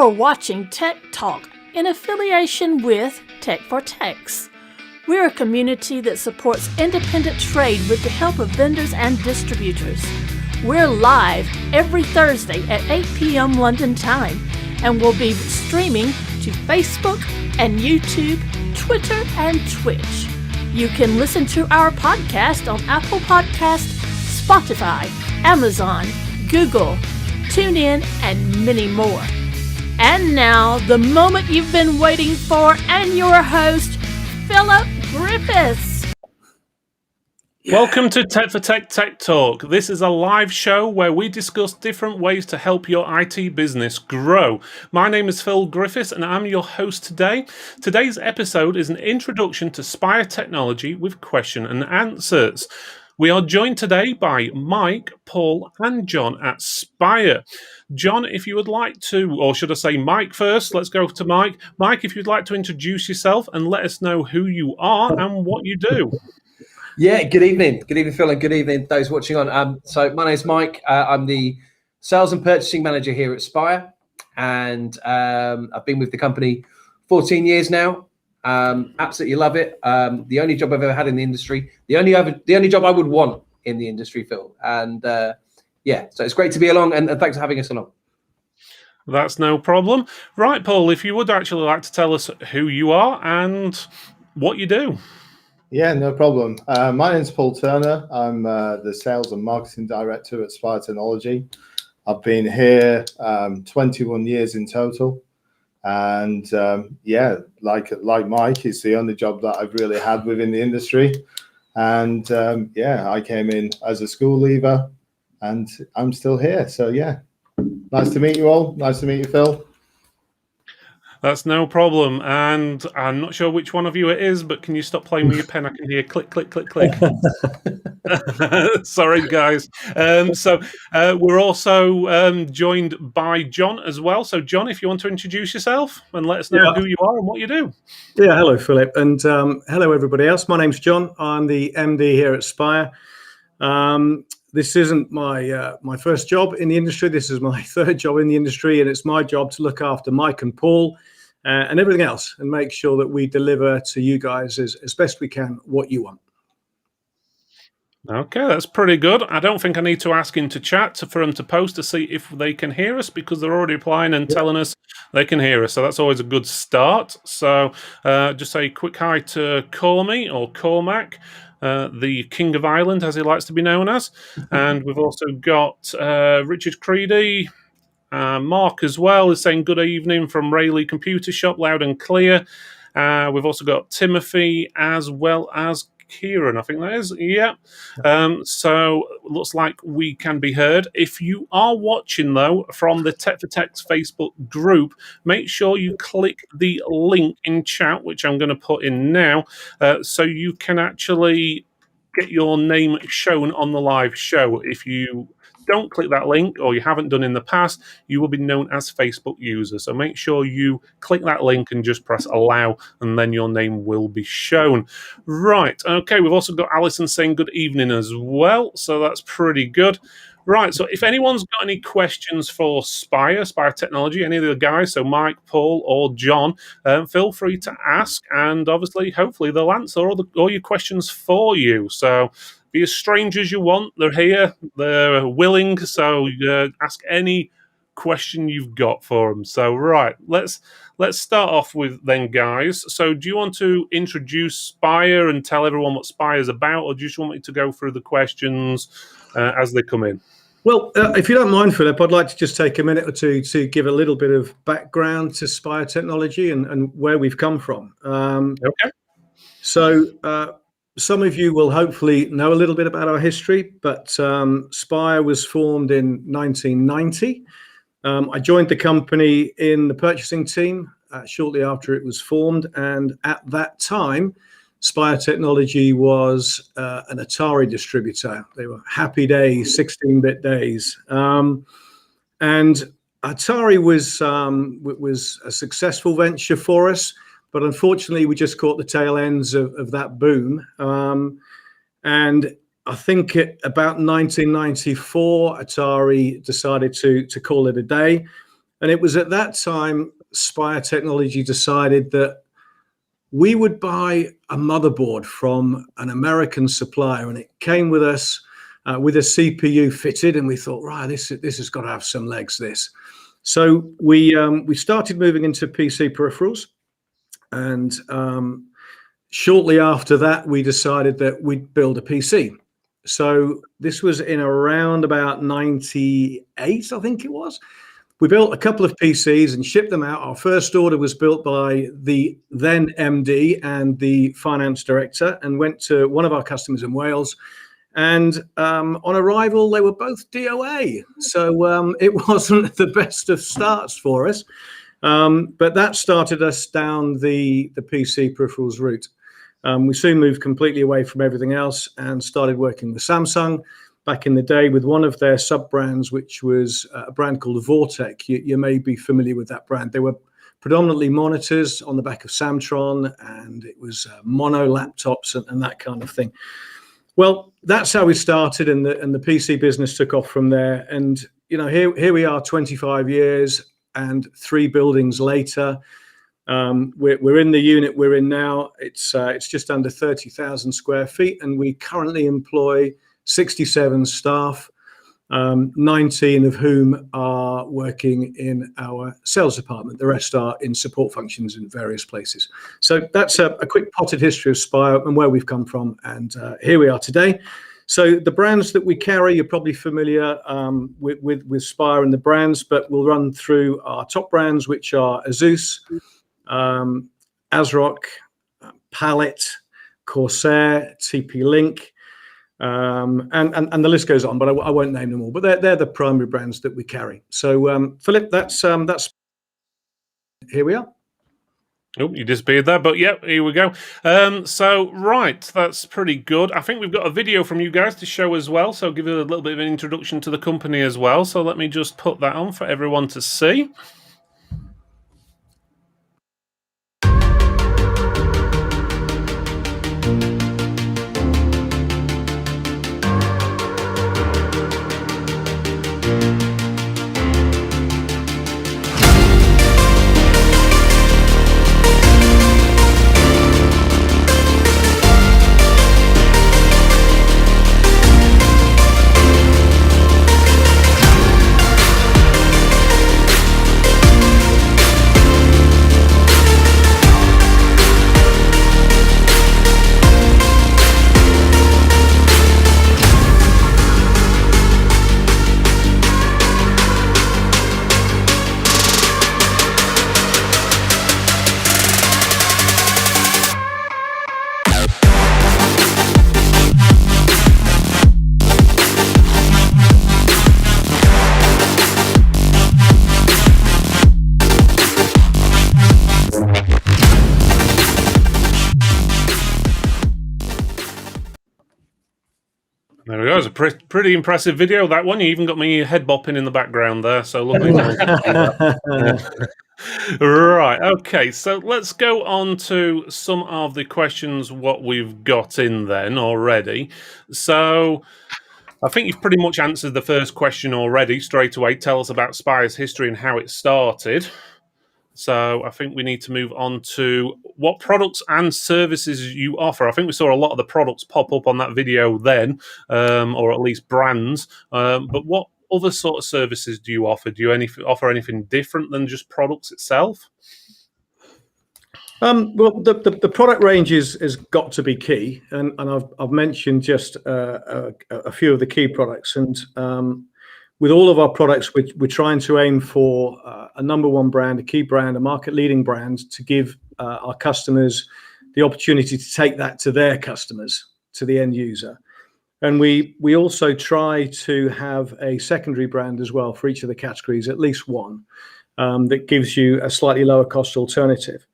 You're watching Tech Talk in affiliation with Tech for Techs. We're a community that supports independent trade with the help of vendors and distributors. We're live every Thursday at 8 p.m. London time, and we'll be streaming to Facebook and YouTube, Twitter, and Twitch. You can listen to our podcast on Apple Podcast, Spotify, Amazon, Google, TuneIn, and many more. And now, the moment you've been waiting for, and your host, Philip Griffiths. Welcome to Tech for Tech Tech Talk. This is a live show where we discuss different ways to help your IT business grow. My name is Phil Griffiths and I'm your host today. Today's episode is an introduction to Spire Technology with question and answers. We are joined today by Mike, Paul, and John at Spire. John, if you would like to, or should I say Mike first? Let's go to Mike. Mike, if you'd like to introduce yourself and let us know who you are and what you do. Yeah, good evening. Good evening, Phil, and good evening those watching on. So my name's Mike. I'm the Sales and Purchasing Manager here at Spire, and I've been with the company 14 years now. Absolutely love it. The only job I've ever had in the industry, the only job I would want in the industry, Phil. And yeah, so it's great to be along, and thanks for having us along. That's no problem. Right, Paul, if you would actually like to tell us who you are and what you do. Yeah, no problem. My name's Paul Turner. I'm the Sales and Marketing Director at Spire Technology. I've been here 21 years in total. And yeah, like Mike, it's the only job that I've really had within the industry. And yeah, I came in as a school leaver and I'm still here. So yeah, nice to meet you all. Nice to meet you, Phil. That's no problem. And I'm not sure which one of you it is, but can you stop playing with your pen? I can hear click, click, click, click. Sorry, guys. So we're also joined by John as well. So, John, if you want to introduce yourself and let us know who you are and what you do. Yeah, hello, Philip. And hello, everybody else. My name's John. I'm the MD here at Spire. This isn't my first job in the industry. This is my third job in the industry, and it's my job to look after Mike and Paul and everything else and make sure that we deliver to you guys as best we can what you want. Okay, that's pretty good. I don't think I need to ask into chat for them to post to see if they can hear us because they're already applying and telling us they can hear us. So that's always a good start. So just say quick hi to Cormy or Cormac. The King of Ireland, as he likes to be known as. And we've also got Richard Creedy. Mark as well is saying good evening from Rayleigh Computer Shop, loud and clear. We've also got Timothy as well as Kieran, I think that is. Yeah. So looks like we can be heard. If you are watching, though, from the Tech for Tech's Facebook group, make sure you click the link in chat, which I'm going to put in now, so you can actually get your name shown on the live show. If you don't click that link, or you haven't done in the past, you will be known as Facebook user. So make sure you click that link and just press allow, and then your name will be shown. Right, okay, we've also got Alison saying good evening as well, so that's pretty good. Right, so if anyone's got any questions for Spire Technology, any of the guys, so Mike, Paul, or John, feel free to ask, and obviously, hopefully, they'll answer all your questions for you. So be as strange as you want. They're here. They're willing. So ask any question you've got for them. So right, let's start off with then, guys. So do you want to introduce Spire and tell everyone what Spire is about, or do you just want me to go through the questions as they come in? Well, if you don't mind, Philip, I'd like to just take a minute or two to give a little bit of background to Spire Technology and where we've come from. Okay. So some of you will hopefully know a little bit about our history, but Spire was formed in 1990. I joined the company in the purchasing team shortly after it was formed, and at that time, Spire Technology was an Atari distributor. They were happy days, 16-bit days. And Atari was a successful venture for us, but unfortunately, we just caught the tail ends of that boom. And I think about 1994, Atari decided to call it a day. And it was at that time Spire Technology decided that we would buy a motherboard from an American supplier, and it came with us with a CPU fitted, and we thought, right, this has got to have some legs, this. So we started moving into PC peripherals, and shortly after that, we decided that we'd build a PC. So this was in around about 98, I think it was. We built a couple of PCs and shipped them out. Our first order was built by the then MD and the finance director, and went to one of our customers in Wales. And on arrival, they were both DOA. So it wasn't the best of starts for us. But that started us down the PC peripherals route. We soon moved completely away from everything else and started working with Samsung back in the day with one of their sub-brands, which was a brand called Vortec. You may be familiar with that brand. They were predominantly monitors on the back of Samtron, and it was mono laptops and that kind of thing. Well, that's how we started, and the PC business took off from there. And here we are, 25 years and 3 buildings later. We're in the unit we're in now. It's just under 30,000 square feet, and we currently employ 67 staff, 19 of whom are working in our sales department. The rest are in support functions in various places. So that's a quick potted history of Spire and where we've come from, and here we are today. So the brands that we carry, you're probably familiar with Spire and the brands, but we'll run through our top brands, which are Asus, ASRock, Pallet, Corsair, TP-Link, and the list goes on, but I won't name them all. But they're the primary brands that we carry. So Philip, that's here we are. Oh, you disappeared there, but yeah, here we go. So, right, that's pretty good. I think we've got a video from you guys to show as well, so give it a little bit of an introduction to the company as well. So let me just put that on for everyone to see. There we go. It's a pretty impressive video, that one. You even got me head bopping in the background there, so lovely. Right, okay, so let's go on to some of the questions what we've got in then already. So I think you've pretty much answered the first question already straight away. Tell us about Spire's history and how it started. So I think we need to move on to what products and services you offer. I think we saw a lot of the products pop up on that video then, or at least brands. But what other sort of services do you offer? Do you offer anything different than just products itself? Well, the product range has got to be key, and I've mentioned just a few of the key products, and with all of our products, we're trying to aim for a number one brand, a key brand, a market-leading brand, to give our customers the opportunity to take that to their customers, to the end user. And we also try to have a secondary brand as well for each of the categories, at least one, that gives you a slightly lower cost alternative,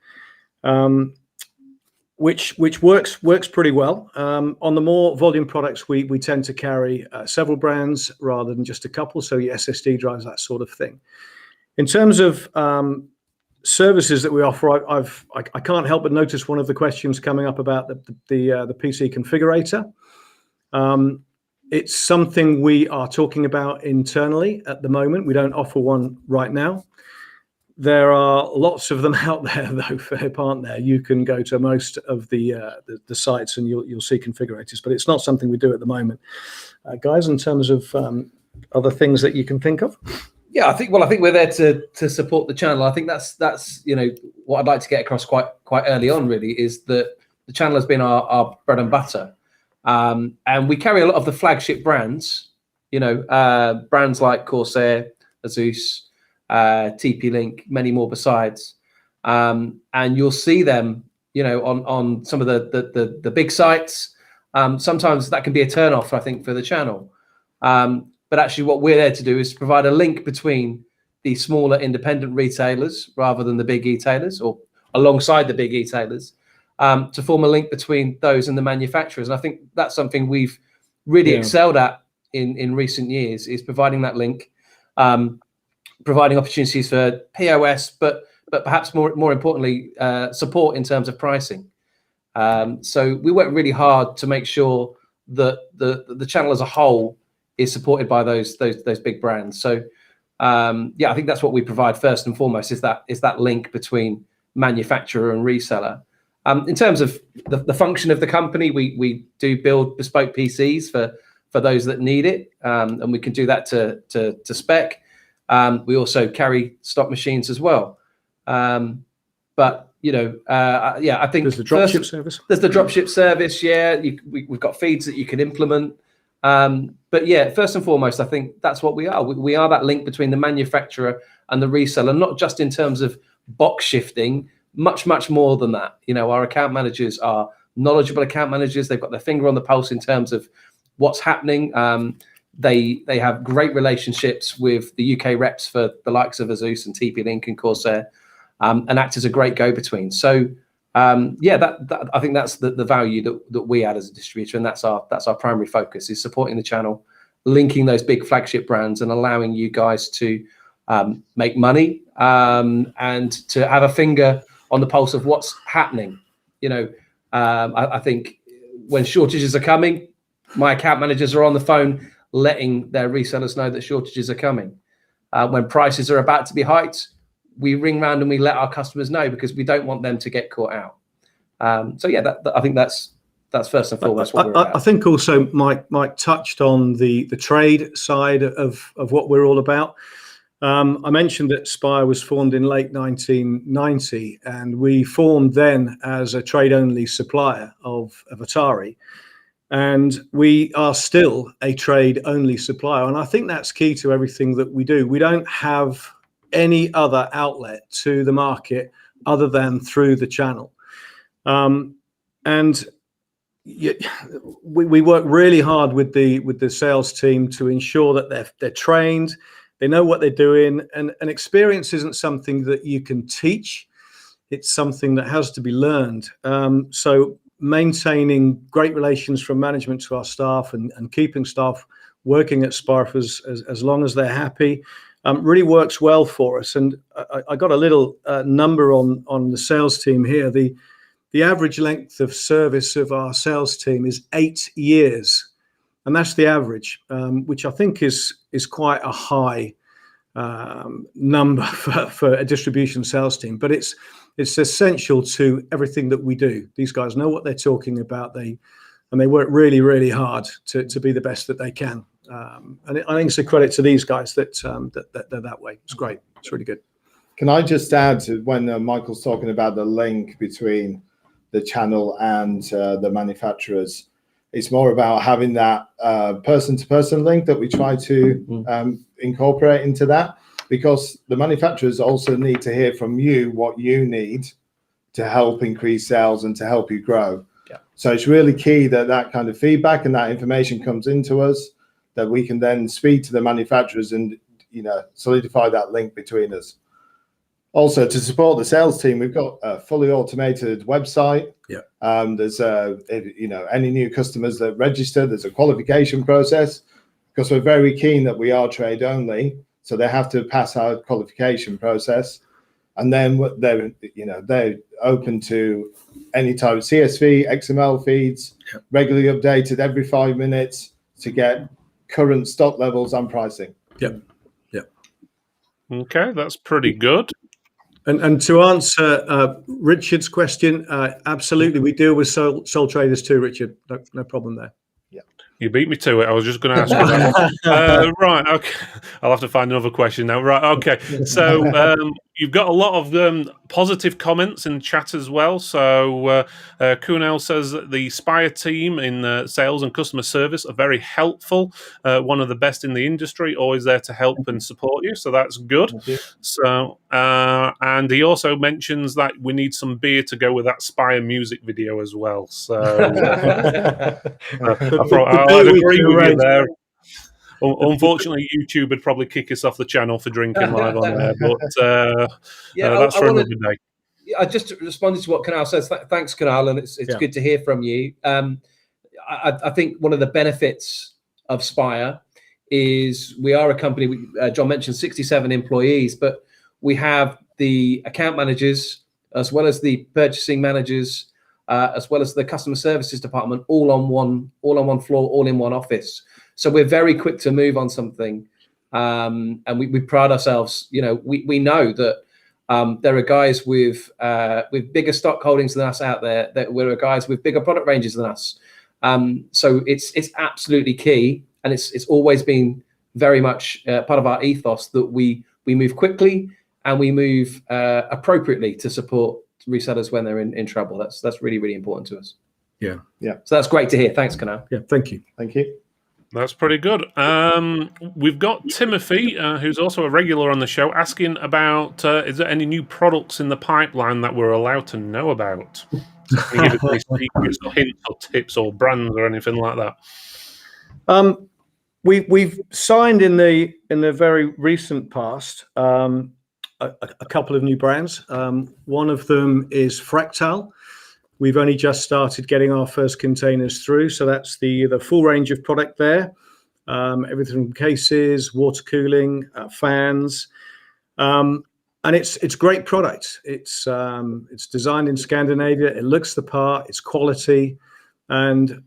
which works pretty well. On the more volume products, we tend to carry several brands rather than just a couple, so your SSD drives, that sort of thing. In terms of services that we offer, I can't help but notice one of the questions coming up about the PC configurator. It's something we are talking about internally at the moment. We don't offer one right now. There are lots of them out there, though, Philip, aren't there? You can go to most of the sites and you'll see configurators, but it's not something we do at the moment. Guys, in terms of other things that you can think of? Yeah, I think we're there to support the channel. I think that's what I'd like to get across quite early on. Really, is that the channel has been our bread and butter, and we carry a lot of the flagship brands. Brands like Corsair, Asus, TP-Link, many more besides, and you'll see them, on some of the big sites. Sometimes that can be a turn-off, I think, for the channel. But actually what we're there to do is provide a link between the smaller independent retailers rather than the big e-tailers, or alongside the big e-tailers, to form a link between those and the manufacturers. And I think that's something we've really excelled at in recent years, is providing that link, providing opportunities for POS, but perhaps more importantly, support in terms of pricing. So we work really hard to make sure that the channel as a whole is supported by those big brands. So I think that's what we provide first and foremost, is that link between manufacturer and reseller. In terms of the function of the company, we do build bespoke PCs for those that need it, and we can do that to spec. We also carry stock machines as well. But I think there's the dropship service. There's the dropship service. Yeah, we've got feeds that you can implement. But yeah, first and foremost, I think that's what we are. We are that link between the manufacturer and the reseller, not just in terms of box shifting, much more than that. Our account managers are knowledgeable account managers. They've got their finger on the pulse in terms of what's happening. They have great relationships with the UK reps for the likes of Asus and TP-Link and Corsair, and act as a great go-between. So that I think that's the value that we add as a distributor, and that's our primary focus, is supporting the channel, linking those big flagship brands, and allowing you guys to make money, and to have a finger on the pulse of what's happening. I think when shortages are coming, my account managers are on the phone letting their resellers know that shortages are coming. When prices are about to be hiked, we ring round and we let our customers know, because we don't want them to get caught out. I think that's first and foremost what we're about. I think also Mike touched on the trade side of what we're all about. I mentioned that Spire was formed in late 1990, and we formed then as a trade-only supplier of Atari. And we are still a trade-only supplier. And I think that's key to everything that we do. We don't have any other outlet to the market other than through the channel. And we work really hard with the sales team to ensure that they're trained, they know what they're doing, and experience isn't something that you can teach. It's something that has to be learned. So maintaining great relations from management to our staff, and keeping staff working at Spire as long as they're happy, really works well for us. And I got a little number on the sales team here. The average length of service of our sales team is 8 years, and that's the average, which I think is quite a high number for a distribution sales team. But it's essential to everything that we do. These guys know what they're talking about. They work really hard to be the best that they can. And I think it's a credit to these guys that they're that way. It's great. It's really good. Can I just add to when Michael's talking about the link between the channel and the manufacturers? It's more about having that person-to-person link that we try to incorporate into that, because the manufacturers also need to hear from you what you need to help increase sales and to help you grow. Yeah. So it's really key that kind of feedback and that information comes into us, that we can then speak to the manufacturers and solidify that link between us. Also, to support the sales team, we've got a fully automated website. Yeah. There's any new customers that register, there's a qualification process, because we're very keen that we are trade only. So they have to pass our qualification process, and then they're open to any type of CSV, XML feeds, regularly updated every 5 minutes. to get current stock levels and pricing. Yep. Okay, that's pretty good. And to answer Richard's question, absolutely, we deal with sole traders too, Richard. No problem there. You beat me to it. I was just going to ask you that. Right. Okay. I'll have to find another question now. Right. Okay. So you've got a lot of positive comments in chat as well. So Kunal says that the Spire team in sales and customer service are very helpful. One of the best in the industry, always there to help and support you. So that's good. So and he also mentions that we need some beer to go with that Spire music video as well. So I'd agree with you there. Unfortunately, YouTube would probably kick us off the channel for drinking live on there, but that's for another day. I just responded to what Kunal says. Thanks, Kunal, and it's good to hear from you. I think one of the benefits of Spire is we are a company. John mentioned 67 employees, but we have the account managers as well as the purchasing managers, as well as the customer services department, all on one floor, all in one office. So we're very quick to move on something, and we pride ourselves. We know that there are guys with bigger stock holdings than us out there. That there are guys with bigger product ranges than us. So it's absolutely key, and it's always been very much part of our ethos that we move quickly and we move appropriately to support resellers when they're in trouble. That's really, really important to us. Yeah. So that's great to hear. Thanks, Kunal. Yeah, thank you. That's pretty good. We've got Timothy, who's also a regular on the show, asking about is there any new products in the pipeline that we're allowed to know about? Can you give us any secrets or hints or tips or brands or anything like that? We've signed in the very recent past a couple of new brands. One of them is Fractal. We've only just started getting our first containers through, so that's the full range of product there. Everything from cases, water cooling, fans, and it's great product. It's designed in Scandinavia. It looks the part. It's quality, and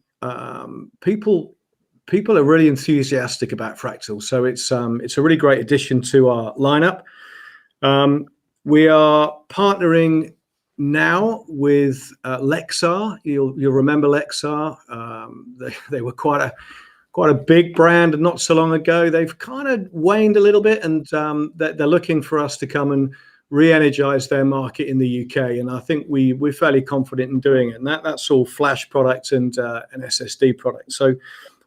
people are really enthusiastic about Fractal. So it's a really great addition to our lineup. We are partnering now with Lexar. You'll remember Lexar. They were quite a big brand not so long ago. They've kind of waned a little bit, and they're looking for us to come and re-energize their market in the UK. And I think we're fairly confident in doing it. And that's all flash products and an SSD product. So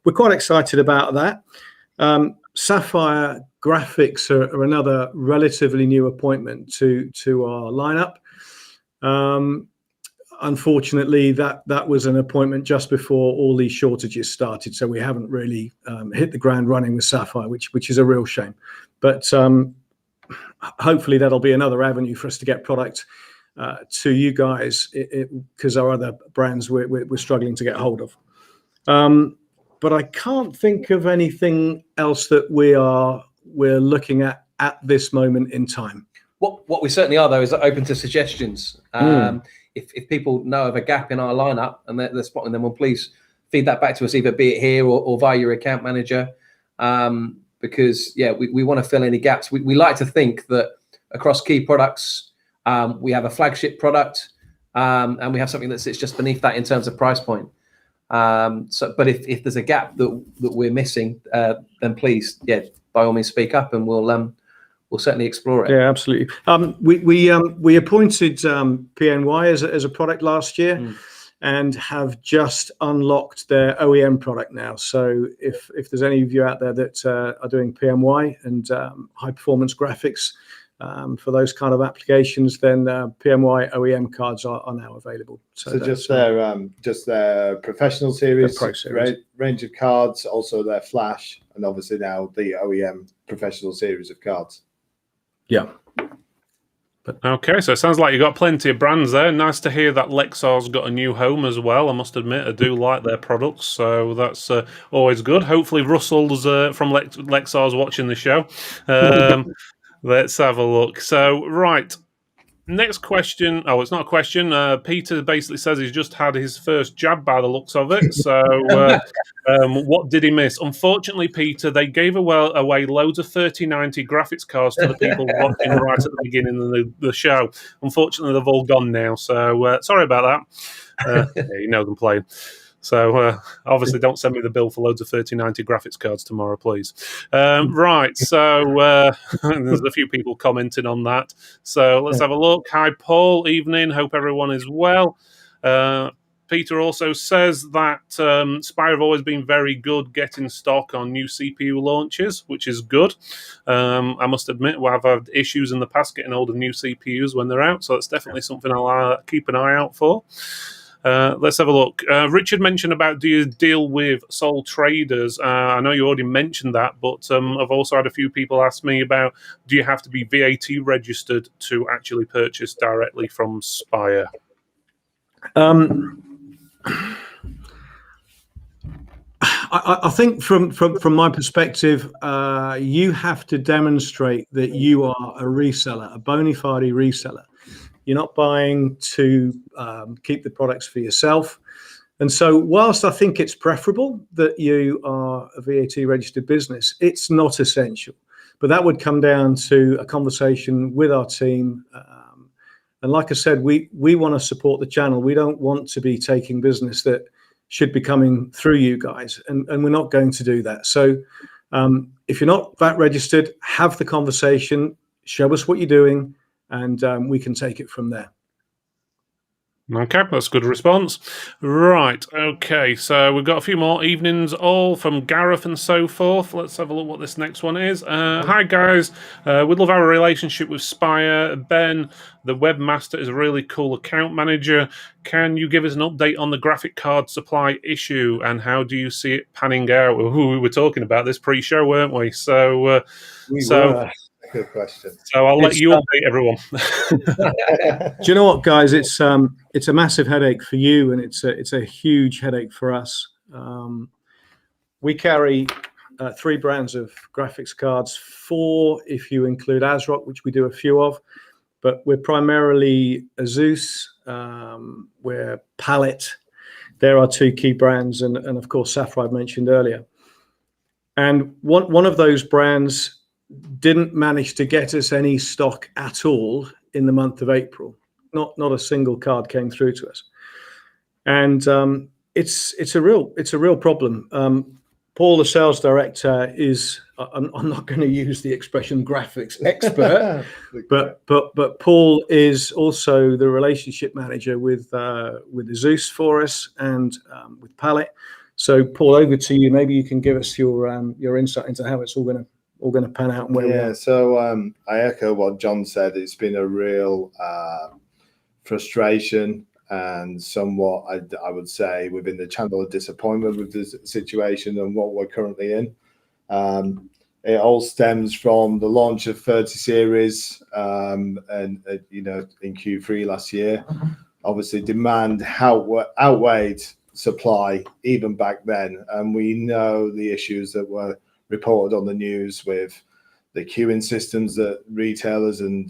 we're quite excited about that. Sapphire graphics are another relatively new appointment to our lineup. Unfortunately, that was an appointment just before all these shortages started, so we haven't really hit the ground running with Sapphire, which is a real shame. But hopefully that'll be another avenue for us to get product to you guys, because our other brands we're struggling to get hold of. But I can't think of anything else that we're looking at this moment in time. What we certainly are, though, is open to suggestions. If people know of a gap in our lineup and they're spotting them, well, please feed that back to us, either be it here or via your account manager. Because we want to fill any gaps. We like to think that across key products, we have a flagship product, and we have something that sits just beneath that in terms of price point. But if there's a gap that we're missing, then please, by all means, speak up, and we'll certainly explore it. Yeah, absolutely. We appointed PNY as a product last year, and have just unlocked their OEM product now. So if there's any of you out there that are doing PMY and high performance graphics for those kind of applications, then PMY OEM cards are now available. So just their professional series, Pro series. Range of cards, also their flash, and obviously now the OEM professional series of cards. Yeah. Okay, so it sounds like you got plenty of brands there. Nice to hear that Lexar's got a new home as well. I must admit, I do like their products, so that's always good. Hopefully Russell's from Lexar's watching the show. Let's have a look. So, right, Next question. Oh, it's not a question. Peter basically says he's just had his first jab by the looks of it. So, what did he miss? Unfortunately, Peter, they gave away loads of 3090 graphics cards to the people watching right at the beginning of the show. Unfortunately, they've all gone now. So, sorry about that. Yeah, you know them playing. So obviously, don't send me the bill for loads of 3090 graphics cards tomorrow, please. Right, so there's a few people commenting on that. So let's have a look. Hi, Paul. Evening. Hope everyone is well. Peter also says that Spire have always been very good getting stock on new CPU launches, which is good. I must admit, I've had issues in the past getting hold of new CPUs when they're out, so that's definitely something I'll keep an eye out for. Let's have a look. Richard mentioned about, do you deal with sole traders? I know you already mentioned that, but I've also had a few people ask me about, do you have to be VAT registered to actually purchase directly from Spire? I think from my perspective, you have to demonstrate that you are a reseller, a bona fide reseller. You're not buying to keep the products for yourself. And so whilst I think it's preferable that you are a VAT registered business, it's not essential. But that would come down to a conversation with our team. And like I said, we want to support the channel. We don't want to be taking business that should be coming through you guys. And we're not going to do that. So if you're not VAT registered, have the conversation, show us what you're doing, and we can take it from there. Okay, that's a good response. Right, okay, so we've got a few more evenings all from Gareth and so forth. Let's have a look what this next one is. Hi, guys. We'd love our relationship with Spire. Ben, the webmaster, is a really cool account manager. Can you give us an update on the graphic card supply issue, and how do you see it panning out? Ooh, we were talking about this pre-show, weren't we? So, we were. Good question. So I'll let you update everyone. Do you know what, guys? It's a massive headache for you, and it's a huge headache for us. We carry 3 brands of graphics cards, 4 if you include ASRock, which we do a few of, but we're primarily Psus, we're Palette. There are 2 key brands, and of course Sapphire I mentioned earlier. And one of those brands didn't manage to get us any stock at all in the month of April. Not a single card came through to us, and it's a real problem. Paul, the sales director, is I'm not going to use the expression graphics expert, but Paul is also the relationship manager with Psus for us and with Palette. So Paul, over to you. Maybe you can give us your insight into how it's all going to pan out and where we are. So I echo what John said. It's been a real frustration and somewhat, I would say, within the channel of disappointment with the situation and what we're currently in. It all stems from the launch of 30 series and in Q3 last year. Obviously, demand outweighed supply even back then, and we know the issues that were reported on the news with the queuing systems that retailers and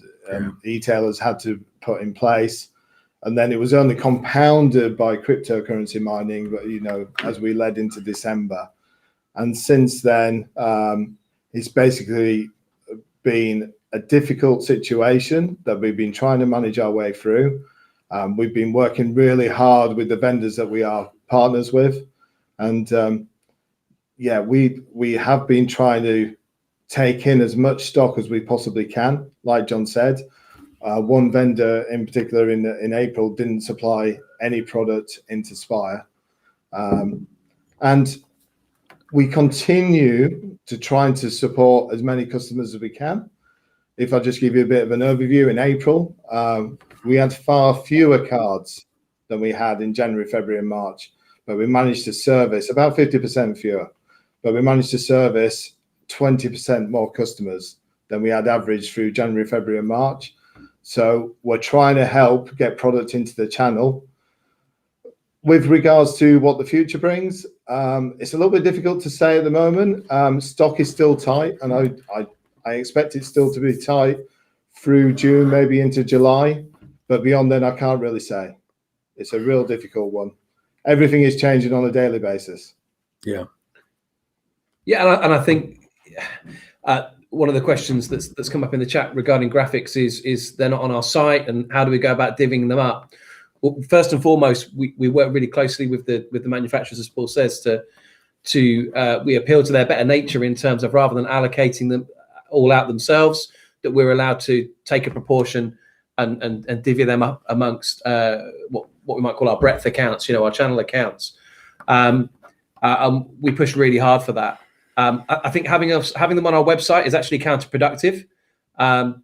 e-tailers had to put in place. And then it was only compounded by cryptocurrency mining, but as we led into December. And since then, it's basically been a difficult situation that we've been trying to manage our way through. We've been working really hard with the vendors that we are partners with. And we have been trying to take in as much stock as we possibly can. Like John said, one vendor in particular in April didn't supply any product into Spire. And we continue to try to support as many customers as we can. If I just give you a bit of an overview, in April, we had far fewer cards than we had in January, February, and March, but we managed to service about 50% fewer. But we managed to service 20% more customers than we had averaged through January, February, and March. So we're trying to help get product into the channel. With regards to what the future brings, it's a little bit difficult to say at the moment. Stock is still tight, and I expect it still to be tight through June, maybe into July. But beyond then, I can't really say. It's a real difficult one. Everything is changing on a daily basis. Yeah. Yeah, and I think one of the questions that's come up in the chat regarding graphics is they're not on our site, and how do we go about divvying them up? Well, first and foremost, we work really closely with the manufacturers, as Paul says, we appeal to their better nature in terms of, rather than allocating them all out themselves, that we're allowed to take a proportion and divvy them up amongst what we might call our breadth accounts, our channel accounts. We push really hard for that. I think having them on our website is actually counterproductive,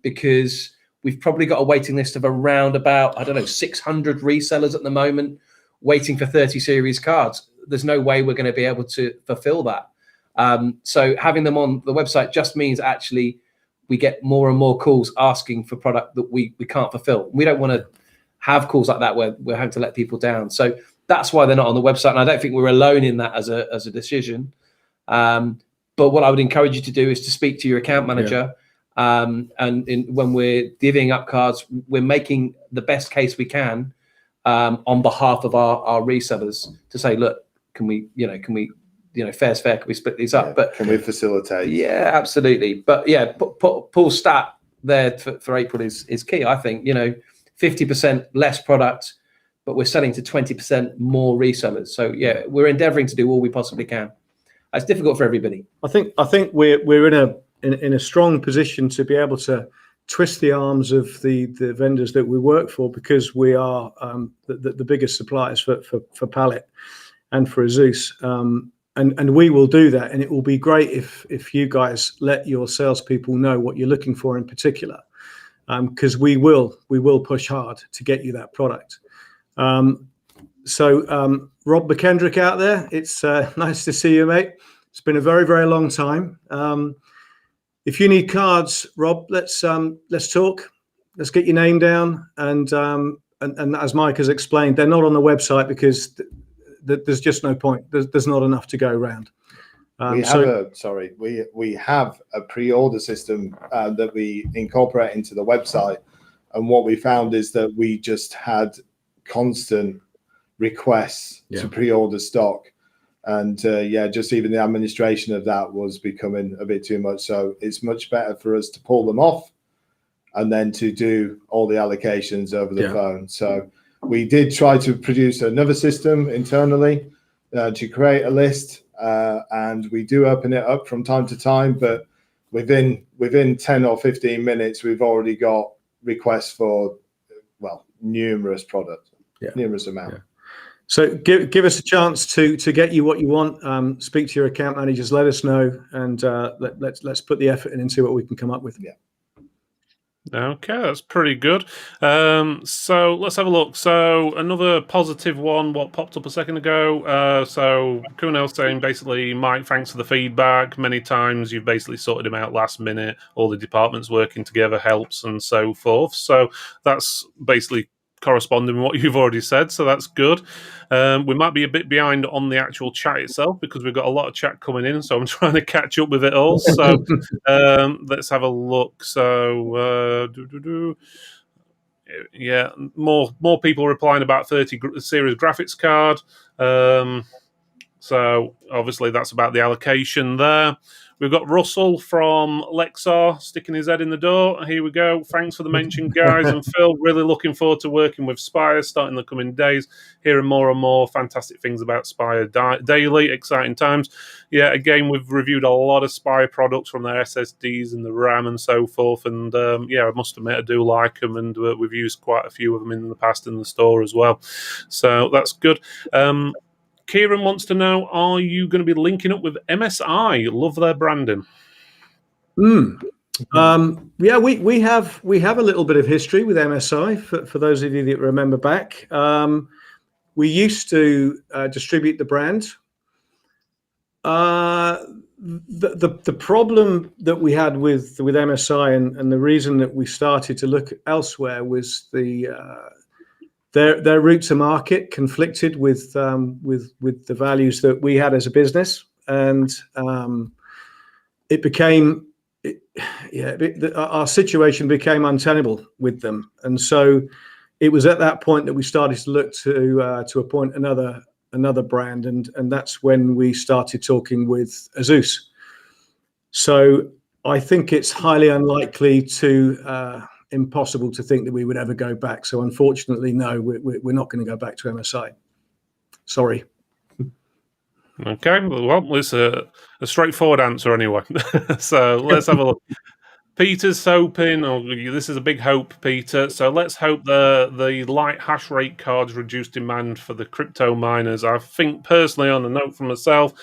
because we've probably got a waiting list of around about, 600 resellers at the moment waiting for 30 series cards. There's no way we're going to be able to fulfill that. So having them on the website just means actually we get more and more calls asking for product that we can't fulfill. We don't want to have calls like that where we're having to let people down. So that's why they're not on the website. And I don't think we're alone in that as a decision. But what I would encourage you to do is to speak to your account manager. Yeah. When we're divvying up cards, we're making the best case we can on behalf of our resellers to say, look, can we, fair's fair, can we split these up? Yeah, but can we facilitate? Yeah, absolutely. But yeah, Paul's stat there for April is key. I think 50% less product, but we're selling to 20% more resellers. So yeah, we're endeavouring to do all we possibly can. It's difficult for everybody. I think we're in a strong position to be able to twist the arms of the vendors that we work for, because we are the biggest suppliers for Pallet and for Psus. And we will do that, and it will be great if you guys let your salespeople know what you're looking for in particular, because we will push hard to get you that product. So Rob McKendrick out there, it's nice to see you, mate. It's been a very, very long time. If you need cards, Rob, let's talk. Let's get your name down, and as Mike has explained, they're not on the website because there's just no point. There's not enough to go around. We have a pre-order system that we incorporate into the website, and what we found is that we just had constant requests to pre-order stock, and just even the administration of that was becoming a bit too much. So it's much better for us to pull them off and then to do all the allocations over the phone. So we did try to produce another system internally to create a list, and we do open it up from time to time, but within 10 or 15 minutes, we've already got requests for, numerous products, numerous amount. Yeah. So give us a chance to get you what you want. Speak to your account managers, let us know, and let's put the effort in and see what we can come up with. Yeah. Okay, that's pretty good. So let's have a look. So another positive one, what popped up a second ago. So Kunal saying basically, Mike, thanks for the feedback. Many times you've basically sorted him out last minute. All the departments working together helps and so forth. So that's basically corresponding with what you've already said, so that's good. We might be a bit behind on the actual chat itself because we've got a lot of chat coming in, so I'm trying to catch up with it all. So let's have a look. So more people replying about 30 series graphics card. So obviously that's about the allocation there. We've got Russell from Lexar sticking his head in the door. Here we go. Thanks for the mention, guys. And Phil, really looking forward to working with Spire starting the coming days. Hearing more and more fantastic things about Spire daily. Exciting times. Yeah, again, we've reviewed a lot of Spire products from their SSDs and the RAM and so forth. And I must admit, I do like them. And we've used quite a few of them in the past in the store as well. So that's good. Kieran wants to know, are you going to be linking up with MSI? Love their branding. We have a little bit of history with MSI for those of you that remember back. We used to distribute the brand. The problem that we had with MSI and the reason that we started to look elsewhere was their route to market conflicted with the values that we had as a business, and it became our situation became untenable with them, and so it was at that point that we started to look to appoint another brand, and that's when we started talking with Psus. So I think it's highly unlikely impossible to think that we would ever go back. So unfortunately, no, we're not going to go back to MSI. Sorry. Okay, well, it's a straightforward answer anyway. So let's have a look. Peter's hoping, this is a big hope, Peter. So let's hope the light hash rate cards reduce demand for the crypto miners. I think personally, on a note from myself,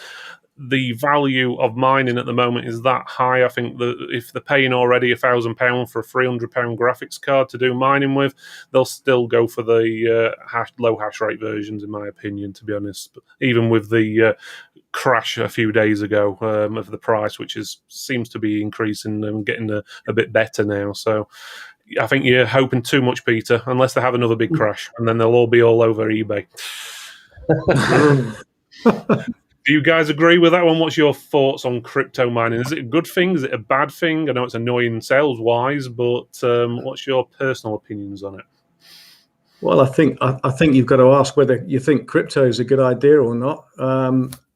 the value of mining at the moment is that high. I think that if they're paying already £1,000 for a £300 graphics card to do mining with, they'll still go for the low hash rate versions, in my opinion, to be honest. Even with the crash a few days ago of the price, which seems to be increasing and getting a bit better now. So I think you're hoping too much, Peter, unless they have another big crash, and then they'll all be all over eBay. Do you guys agree with that one? What's your thoughts on crypto mining? Is it a good thing? Is it a bad thing? I know it's annoying sales-wise, but what's your personal opinions on it? Well, I think you've got to ask whether you think crypto is a good idea or not.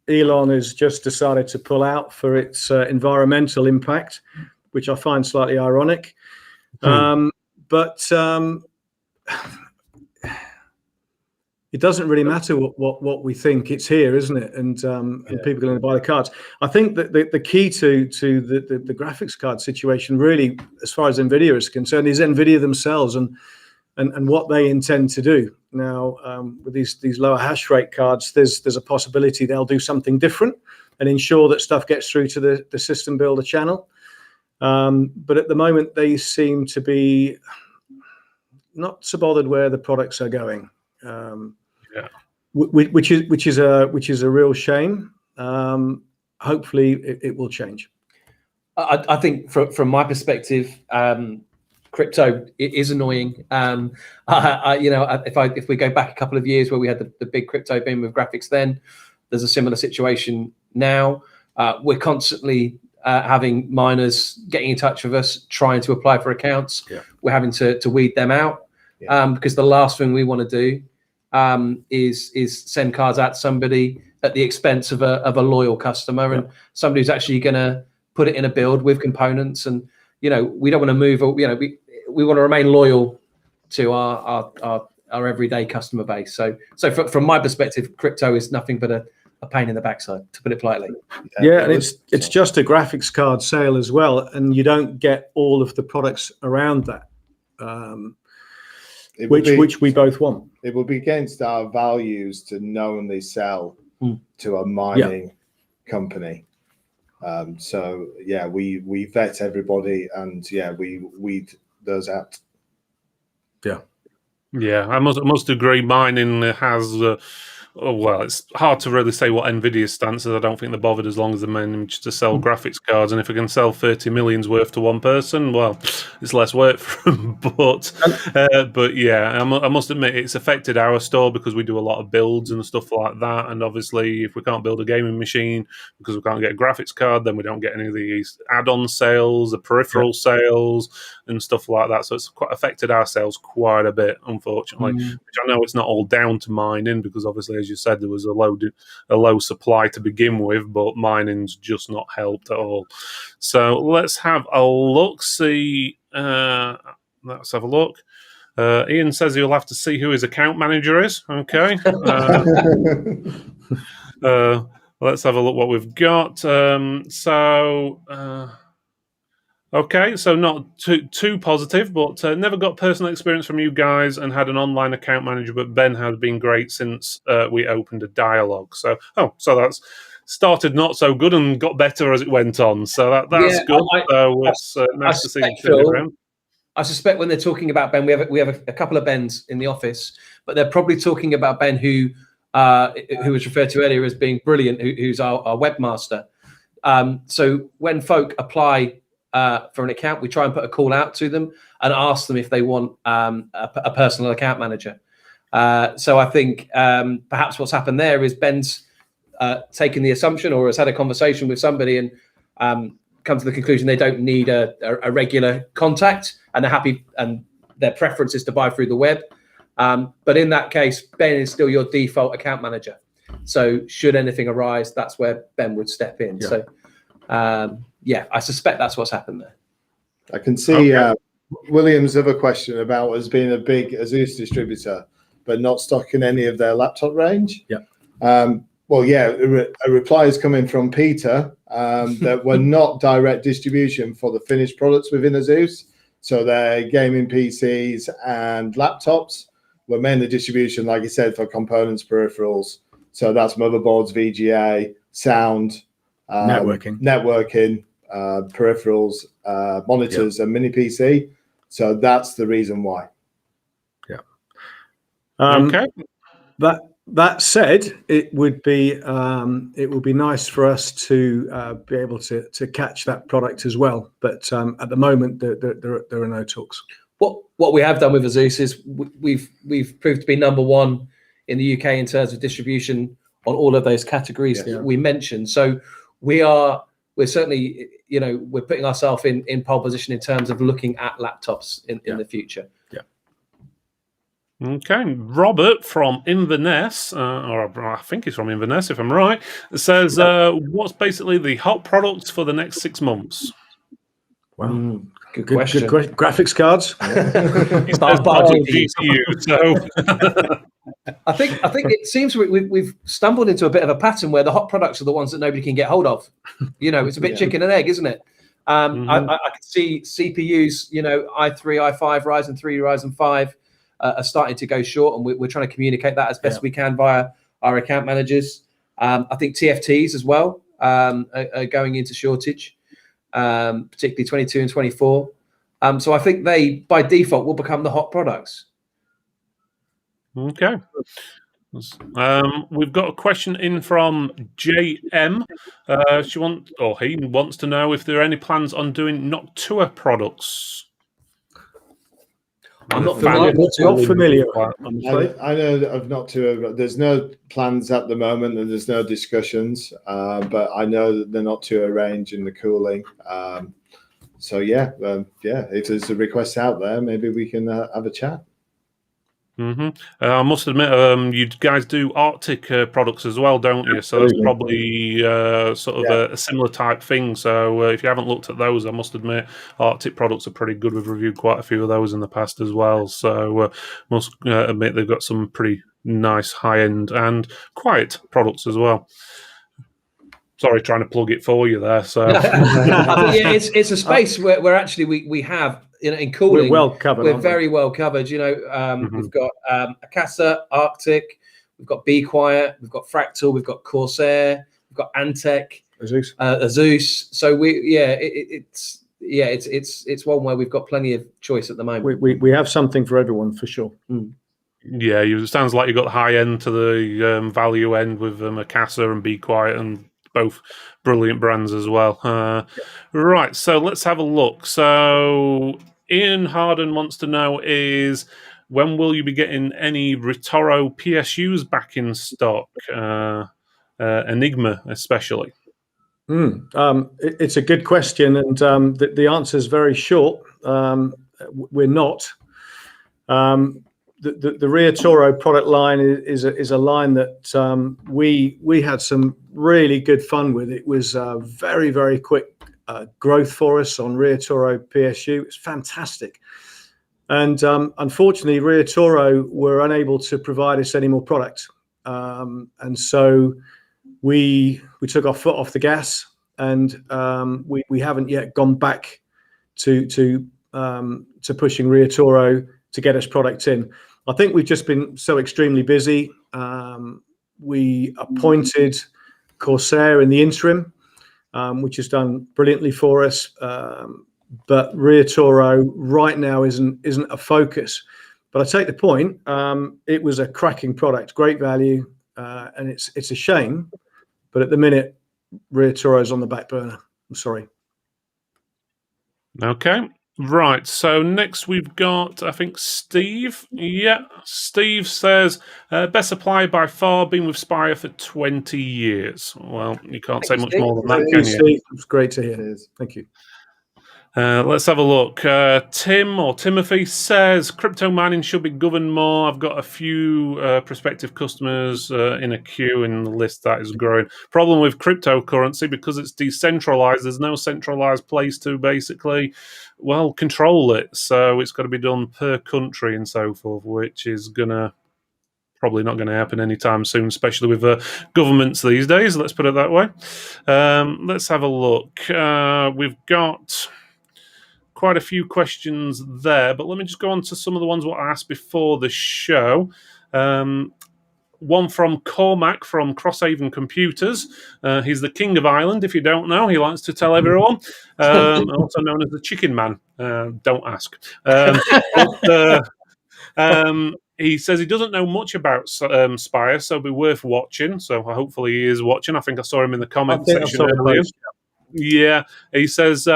Elon has just decided to pull out for its environmental impact, which I find slightly ironic. But it doesn't really matter what we think. It's here, isn't it? And people are going to buy the cards. I think that the key to the graphics card situation, really, as far as NVIDIA is concerned, is NVIDIA themselves and what they intend to do. Now, with these lower hash rate cards, there's a possibility they'll do something different and ensure that stuff gets through to the system builder channel. But at the moment, they seem to be not so bothered where the products are going. Which is a real shame. Hopefully, it will change. I think from my perspective, crypto is annoying. If we go back a couple of years where we had the big crypto boom with graphics, then there's a similar situation now. We're constantly having miners getting in touch with us, trying to apply for accounts. Yeah. We're having to weed them out because the last thing we want to do is send cards out to somebody at the expense of a loyal customer and somebody who's actually going to put it in a build with components. And we don't want to move. We want to remain loyal to our everyday customer base. So from my perspective, crypto is nothing but a pain in the backside, to put it politely. Yeah, and it's just a graphics card sale as well, and you don't get all of the products around that. Which we both want. It will be against our values to knowingly sell to a mining company. So we vet everybody, and we weed those out. Yeah, I must agree. Mining has. It's hard to really say what NVIDIA's stance is. I don't think they're bothered as long as they manage to sell graphics cards. And if we can sell 30 million's worth to one person, well, it's less work for them. But yeah, I must admit it's affected our store because we do a lot of builds and stuff like that. And obviously, if we can't build a gaming machine because we can't get a graphics card, then we don't get any of these add-on sales, the peripheral salows, and stuff like that. So it's quite affected our sales quite a bit, unfortunately. Which I know it's not all down to mining because obviously, as you said, there was a low supply to begin with, but mining's just not helped at all. So let's have a look. Let's have a look. Ian says he'll have to see who his account manager is. Okay. Let's have a look what we've got. Okay, so not too positive, but never got personal experience from you guys and had an online account manager, but Ben has been great since we opened a dialogue. So that's started not so good and got better as it went on. So that's good. It's nice to see you turn it around. I suspect when they're talking about Ben, we have a couple of Bens in the office, but they're probably talking about Ben who was referred to earlier as being brilliant, who's our webmaster. So when folk apply for an account, we try and put a call out to them and ask them if they want a personal account manager. So I think perhaps what's happened there is Ben's taken the assumption or has had a conversation with somebody and come to the conclusion they don't need a regular contact, and they're happy, and their preference is to buy through the web. But in that case, Ben is still your default account manager. So should anything arise, that's where Ben would step in. Yeah. So I suspect that's what's happened there. I can see William's other question about us being a big Asus distributor, but not stocking any of their laptop range. Yeah. Well, yeah, a reply is coming from Peter that we're not direct distribution for the finished products within Asus. So they're gaming PCs and laptops. We're mainly distribution, like you said, for components, peripherals. So that's motherboards, VGA, sound, networking, peripherals, monitors, and mini PC. So that's the reason why. Yeah. Okay. That said, it would be nice for us to be able to catch that product as well. But at the moment, there are no talks. What we have done with Asus is we've proved to be number one in the UK in terms of distribution on all of those categories that we mentioned. So we're certainly, we're putting ourselves in pole position in terms of looking at laptops in the future. Yeah. Okay, Robert from Inverness, or I think he's from Inverness, if I'm right, says, what's basically the hot products for the next 6 months? Wow, good question. Good graphics cards. I think it seems we've stumbled into a bit of a pattern where the hot products are the ones that nobody can get hold of. It's a bit chicken and egg, isn't it? I can see CPUs, i3, i5, Ryzen 3, Ryzen 5 are starting to go short, and we're trying to communicate that as best we can via our account managers. I think TFTs as well are going into shortage, particularly 22 and 24. So I think they, by default, will become the hot products. Okay. We've got a question in from JM. He wants to know if there are any plans on doing Noctua products. I'm not familiar. I know of Noctua. There's no plans at the moment, and there's no discussions. But I know that they're Noctua range in the cooling. If there's a request out there, maybe we can have a chat. I must admit, you guys do Arctic products as well, don't you? So that's probably a similar type thing. So if you haven't looked at those, I must admit, Arctic products are pretty good. We've reviewed quite a few of those in the past as well. So must admit they've got some pretty nice high-end and quiet products as well. Sorry, trying to plug it for you there. So it's a space where actually we have in cooling. We're well covered. We're very well covered. We've got Akasa, Arctic, we've got Be Quiet, we've got Fractal, we've got Corsair, we've got Antec, Asus. So it's one where we've got plenty of choice at the moment. We have something for everyone for sure. Yeah, it sounds like you've got the high end to the value end with Akasa and Be Quiet, and both brilliant brands as well. Right, so let's have a look. So Ian Harden wants to know is, when will you be getting any Retaro PSUs back in stock? Enigma especially. It's a good question, and the answer is very short. We're not. The Retaro product line is a line that we had some really good fun with. It was very, very quick growth for us on Retaro PSU. It's fantastic. And unfortunately, Retaro were unable to provide us any more product. And so we took our foot off the gas, and we haven't yet gone back to pushing Retaro to get us product in. I think we've just been so extremely busy. We appointed Corsair in the interim, which has done brilliantly for us. But Retaro right now isn't a focus. But I take the point. It was a cracking product, great value, and it's a shame. But at the minute, Retaro is on the back burner. I'm sorry. Okay. Right, so next we've got, I think, Steve. Yeah, Steve says, best supplier by far, been with Spire for 20 years. Well, you can't say Thank you, much Steve. more than Thank that, you, can you? Steve. It's great to hear. Cheers. Thank you. Let's have a look. Tim or Timothy says crypto mining should be governed more. I've got a few prospective customers in a queue, and the list that is growing. Problem with cryptocurrency, because it's decentralized, there's no centralized place to basically, well, control it. So it's got to be done per country and so forth, which is probably not going to happen anytime soon, especially with governments these days. Let's put it that way. Let's have a look. We've got quite a few questions there, but let me just go on to some of the ones what I asked before the show. One from Cormac from Crosshaven Computers. He's the king of Ireland, if you don't know. He likes to tell everyone. Also known as the Chicken Man. Don't ask. He says he doesn't know much about Spire, so it'll be worth watching. So hopefully he is watching. I think I saw him in the comment section earlier. Yeah, he says,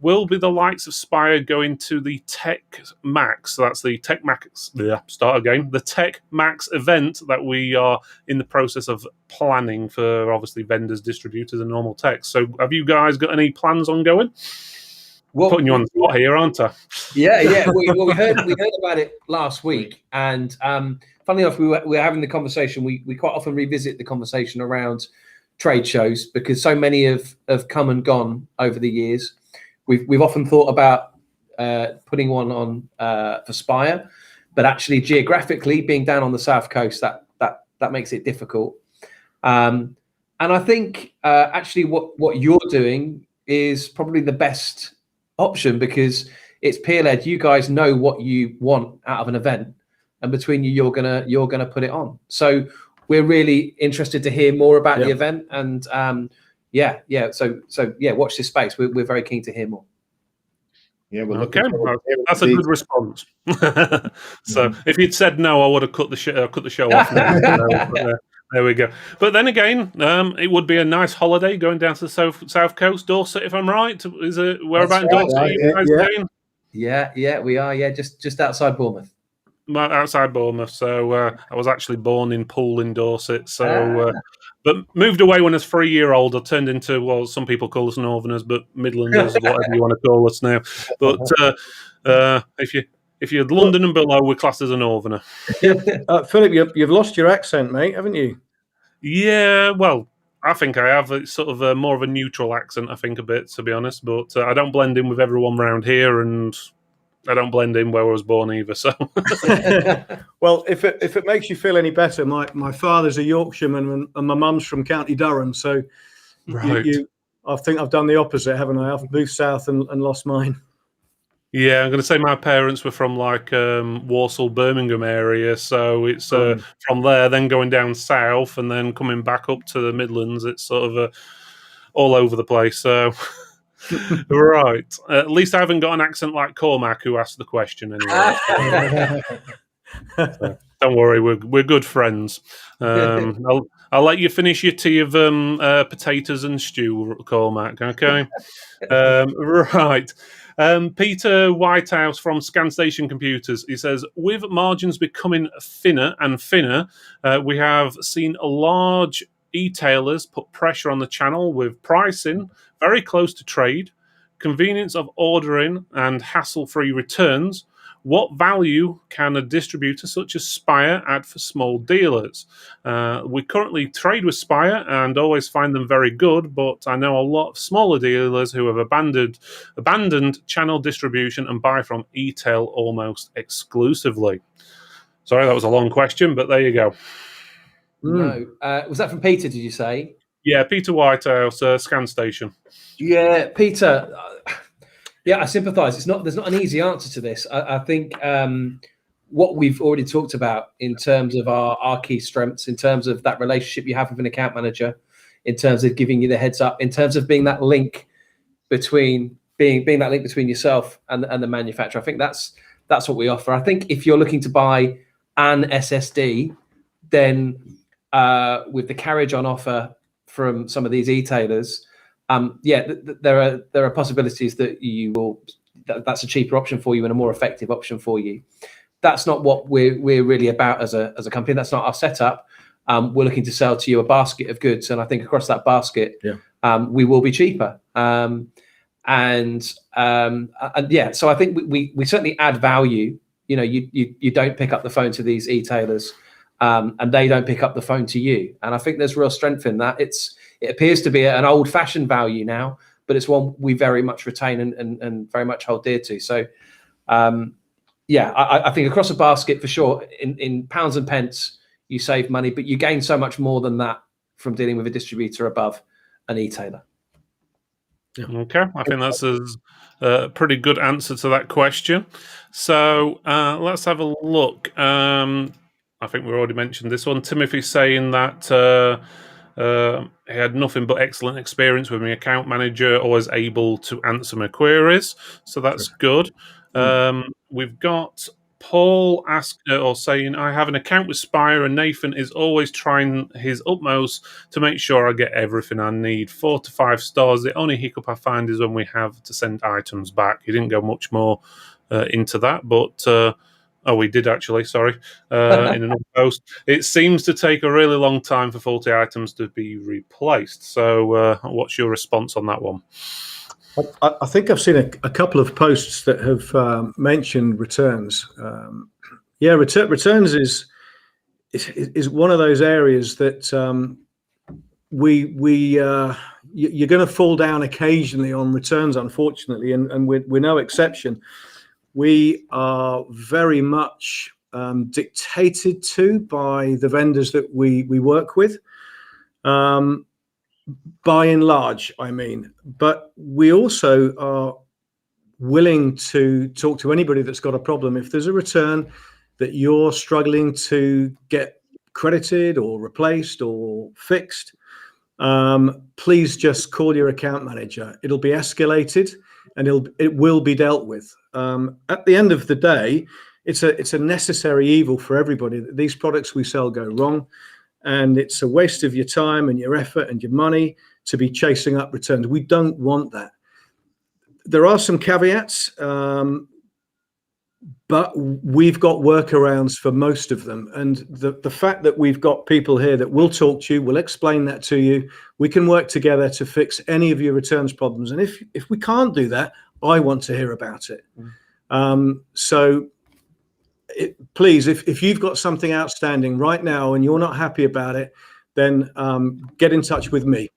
will be the likes of Spire going to the Tech Max? So that's the Tech Max. Yeah, start again. The Tech Max event that we are in the process of planning for, obviously, vendors, distributors, and normal tech. So, have you guys got any plans on going? Well, Putting you on the spot here, aren't I? Yeah. We heard about it last week, and funnily enough, we were having the conversation. We quite often revisit the conversation around trade shows because so many have come and gone over the years. We've often thought about putting one on for Spire, but actually geographically being down on the south coast, that makes it difficult. And I think actually what you're doing is probably the best option because it's peer led. You guys know what you want out of an event, and between you, you're gonna put it on. So we're really interested to hear more about the event, and So watch this space. We're very keen to hear more. Yeah, well, okay, that's a good response. So if you'd said no, I would have cut the show off now. There we go. But then again, it would be a nice holiday going down to the south coast, Dorset, if I'm right. Is it whereabouts in Dorset? Right, you guys going? Yeah, we are. Yeah, just outside Bournemouth. Outside Bournemouth. So I was actually born in Poole in Dorset. So, but moved away when I was 3-year-old. I turned into, well, some people call us Northerners, but Midlanders, whatever you want to call us now. But if you're London and below, we're classed as a Northerner. Philip, you've lost your accent, mate, haven't you? Yeah, well, I think I have. It's sort of more of a neutral accent, I think, a bit, to be honest. But I don't blend in with everyone around here, and I don't blend in where I was born either. So, well, if it makes you feel any better, my father's a Yorkshireman and my mum's from County Durham. So, right. I think I've done the opposite, haven't I? I've moved south and lost mine. Yeah, I'm going to say my parents were from like Walsall, Birmingham area, so it's from there, then going down south, and then coming back up to the Midlands. It's sort of all over the place. So, right. At least I haven't got an accent like Cormac, who asked the question anyway. So, don't worry, we're good friends. I'll let you finish your tea of potatoes and stew, Cormac. Okay, right. Peter Whitehouse from ScanStation Computers, he says, with margins becoming thinner and thinner, we have seen large e-tailers put pressure on the channel with pricing very close to trade, convenience of ordering and hassle-free returns. What value can a distributor such as Spire add for small dealers? We currently trade with Spire and always find them very good, but I know a lot of smaller dealers who have abandoned channel distribution and buy from e-tail almost exclusively. Sorry, that was a long question, but there you go. No, was that from Peter? Did you say? Yeah, Peter Whitehouse, ScanStation. Yeah, Peter. Yeah, I sympathise. There's not an easy answer to this. I think what we've already talked about in terms of our key strengths, in terms of that relationship you have with an account manager, in terms of giving you the heads up, in terms of being that link between yourself and the manufacturer. I think that's what we offer. I think if you're looking to buy an SSD, then with the carriage on offer from some of these e-tailers, there are possibilities that you will that's a cheaper option for you and a more effective option for you. That's not what we're really about as a company. That's not our setup. We're looking to sell to you a basket of goods, and I think across that basket, we will be cheaper. So I think we certainly add value. You know, you don't pick up the phone to these e-tailers, and they don't pick up the phone to you. And I think there's real strength in that. It appears to be an old-fashioned value now, but it's one we very much retain and very much hold dear to. So, I think across a basket for sure, in pounds and pence, you save money, but you gain so much more than that from dealing with a distributor above an e-tailer. Okay, I think that's a pretty good answer to that question. So let's have a look. I think we already mentioned this one. Timothy saying that he had nothing but excellent experience with my account manager, always able to answer my queries. So that's good. We've got Paul saying, I have an account with Spire and Nathan is always trying his utmost to make sure I get everything I need. 4 to 5 stars. The only hiccup I find is when we have to send items back. He didn't go much more into that, but we did actually, sorry, in another post. It seems to take a really long time for faulty items to be replaced. So what's your response on that one? I think I've seen a couple of posts that have mentioned returns. Returns is one of those areas that you're going to fall down occasionally on returns, unfortunately, and we're no exception. We are very much dictated to by the vendors that we work with. By and large, I mean, but we also are willing to talk to anybody that's got a problem. If there's a return that you're struggling to get credited or replaced or fixed, please just call your account manager. It'll be escalated and it will be dealt with. At the end of the day, it's a necessary evil for everybody that these products we sell go wrong. And it's a waste of your time and your effort and your money to be chasing up returns. We don't want that. There are some caveats, but we've got workarounds for most of them. And the fact that we've got people here that will talk to you, will explain that to you, we can work together to fix any of your returns problems. And if we can't do that, I want to hear about it. Please, if you've got something outstanding right now and you're not happy about it, then get in touch with me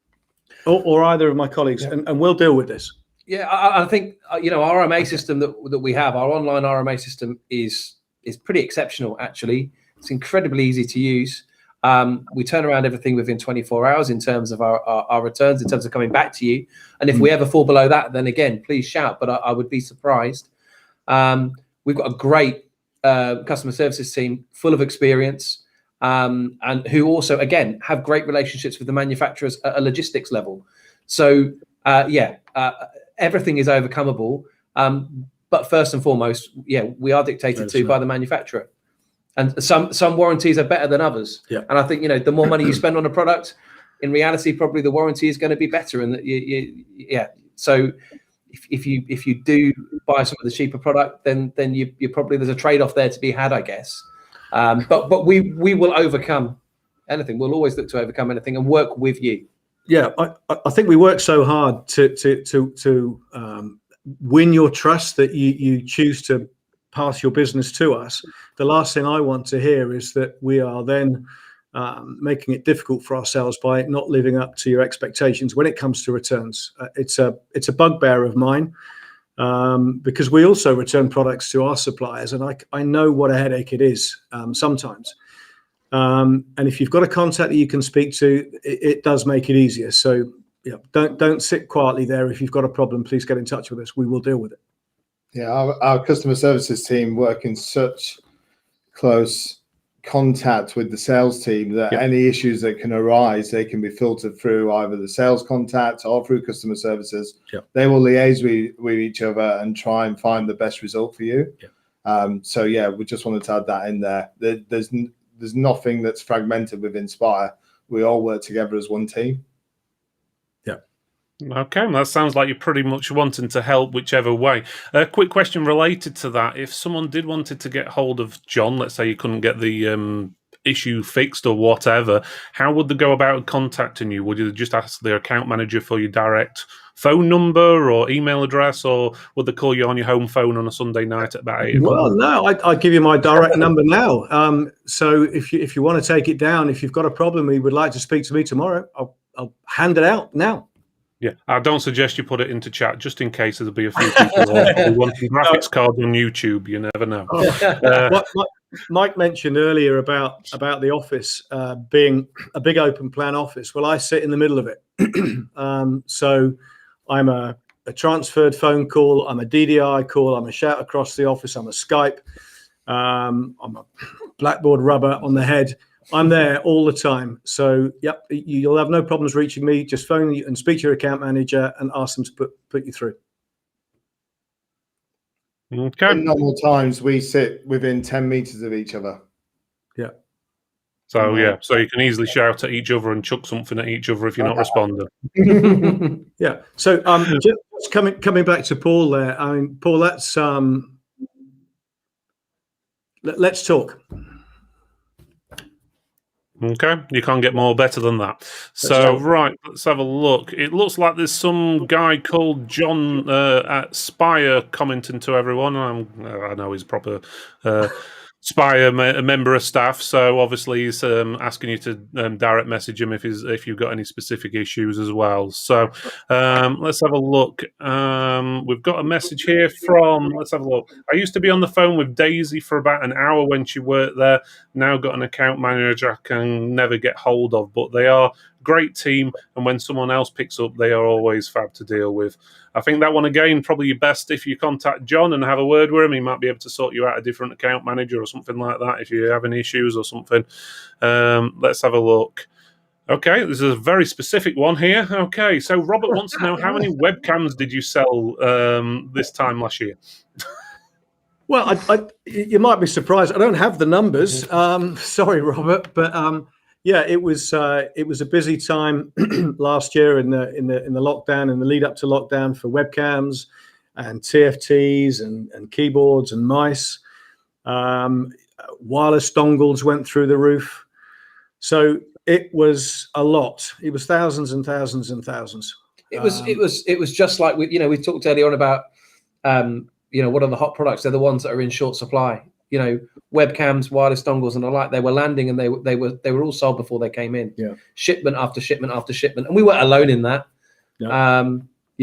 or either of my colleagues, and we'll deal with this. Yeah, I think our RMA system that we have, our online RMA system is pretty exceptional. Actually, it's incredibly easy to use. We turn around everything within 24 hours in terms of our returns, in terms of coming back to you. And if we ever fall below that, then again, please shout. But I would be surprised. We've got a great customer services team full of experience, and who also, again, have great relationships with the manufacturers at a logistics level. So, everything is overcomable. But first and foremost, we are dictated to by the manufacturer. And some warranties are better than others. Yeah. And I think, the more money you spend on a product, in reality, probably the warranty is going to be better. And so if you do buy some of the cheaper product, then you probably, there's a trade-off there to be had, I guess. But we will overcome anything. We'll always look to overcome anything and work with you. Yeah, I think we work so hard to win your trust that you choose to pass your business to us. The last thing I want to hear is that we are then making it difficult for ourselves by not living up to your expectations when it comes to returns. It's a bugbear of mine, because we also return products to our suppliers, and I know what a headache it is sometimes. And if you've got a contact that you can speak to, it does make it easier. So don't sit quietly there. If you've got a problem, please get in touch with us. We will deal with it. Yeah, our customer services team work in such close contact with the sales team that any issues that can arise, they can be filtered through either the sales contact or through customer services. They will liaise with each other and try and find the best result for you. We just wanted to add that in there. There's nothing that's fragmented within Spire. We all work together as one team. Okay, that sounds like you're pretty much wanting to help whichever way. A quick question related to that: if someone did wanted to get hold of John, let's say you couldn't get the issue fixed or whatever, how would they go about contacting you? Would you just ask their account manager for your direct phone number or email address, or would they call you on your home phone on a Sunday night at about 8 o'clock? Well, no, I'll give you my direct number now. So if you want to take it down, if you've got a problem, you would like to speak to me tomorrow, I'll hand it out now. Yeah, I don't suggest you put it into chat, just in case there'll be a few people who want graphics cards on YouTube. You never know. What Mike mentioned earlier about the office being a big open plan office. Well, I sit in the middle of it. So I'm a transferred phone call. I'm a DDI call. I'm a shout across the office. I'm a Skype. I'm a blackboard rubber on the head. I'm there all the time. So, yep, you'll have no problems reaching me. Just phone you and speak to your account manager and ask them to put you through. Okay. In normal times, we sit within 10 meters of each other. Yeah. So, so you can easily shout at each other and chuck something at each other if you're not responding. Yeah. So, just coming back to Paul there. I mean, Paul, that's let's talk. Okay, you can't get more better than that. So, right, let's have a look. It looks like there's some guy called John at Spire commenting to everyone. I know he's proper Spire a member of staff, so obviously he's asking you to direct message him if you've got any specific issues as well. So let's have a look. We've got a message here from. Let's have a look. I used to be on the phone with Daisy for about an hour when she worked there. Now got an account manager I can never get hold of, but they are a great team, and when someone else picks up, they are always fab to deal with. I think that one, again, probably your best if you contact John and have a word with him. He might be able to sort you out a different account manager or something like that if you have any issues or something. Let's have a look. Okay, this is a very specific one here. Okay, so Robert wants to know, how many webcams did you sell this time last year? Well, you might be surprised. I don't have the numbers. Sorry, Robert, but yeah, it was a busy time last year in the lockdown, in the lead up to lockdown, for webcams and TFTs and keyboards and mice. Wireless dongles went through the roof. So it was a lot. It was thousands and thousands and thousands. It was just like we talked earlier on about what are the hot products? They're the ones that are in short supply. Webcams, wireless dongles, and the like. They were landing, and they were all sold before they came in. Yeah. Shipment after shipment after shipment, and we weren't alone in that. Yeah.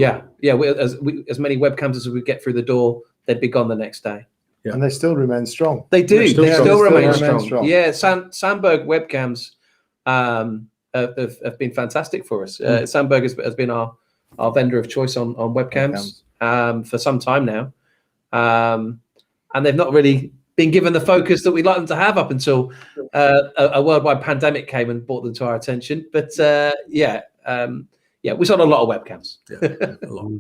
As many webcams as we would get through the door, they'd be gone the next day. Yeah. And they still remain strong. They do. They still remain strong. Yeah, Sandberg webcams have been fantastic for us. Sandberg has been our vendor of choice on webcams for some time now, and they've not really been given the focus that we'd like them to have up until a worldwide pandemic came and brought them to our attention. But we sold a lot of webcams. Yeah, a lot.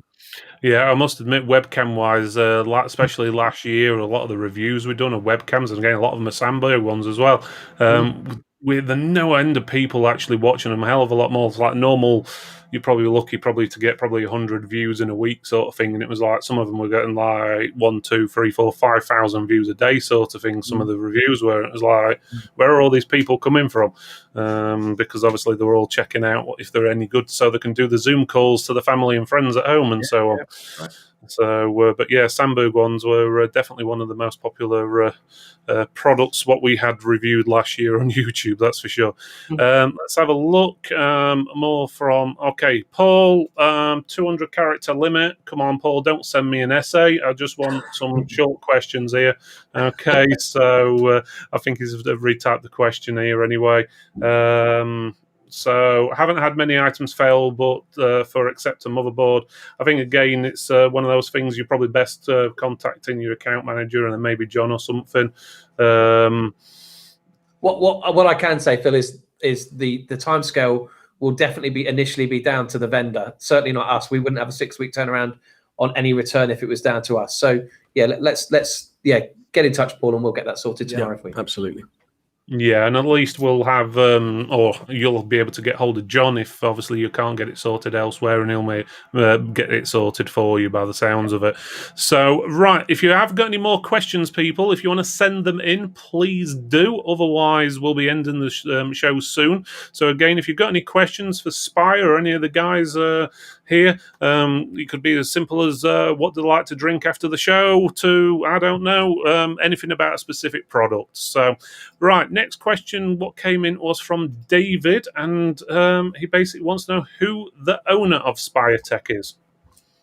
Yeah, I must admit, webcam-wise, especially last year, a lot of the reviews we've done of webcams, and again, a lot of them are Sandberg ones as well. With the no end of people actually watching them, a hell of a lot more. It's like normal. You're probably lucky to get 100 views in a week sort of thing, and it was like some of them were getting like 1, 2, 3, 4, 5,000 views a day sort of thing. Some of the reviews were, it was like, where are all these people coming from? Because obviously they were all checking out if they're any good, so they can do the Zoom calls to the family and friends at home and so on. Yeah. Right. So, but yeah, Sandberg ones were definitely one of the most popular products what we had reviewed last year on YouTube, that's for sure. Let's have a look. More from, okay, Paul, 200 character limit. Come on, Paul, don't send me an essay. I just want some short questions here. Okay, so I think he's retyped the question here anyway. So I haven't had many items fail, but for except a motherboard, I think again it's one of those things you're probably best contacting your account manager and then maybe John or something. What I can say, Phil, is the timescale will definitely initially be down to the vendor. Certainly not us. We wouldn't have a 6-week turnaround on any return if it was down to us. So yeah, let's get in touch, Paul, and we'll get that sorted tomorrow for you. Absolutely. Yeah, and at least we'll have, or you'll be able to get hold of John if obviously you can't get it sorted elsewhere, and he'll get it sorted for you by the sounds of it. So, right, if you have got any more questions, people, if you want to send them in, please do. Otherwise, we'll be ending the show soon. So, again, if you've got any questions for Spire or any of the guys here, it could be as simple as what do they like to drink after the show to, I don't know, anything about a specific product. So, right, next question, what came in was from David, and he basically wants to know who the owner of Spire Tech is.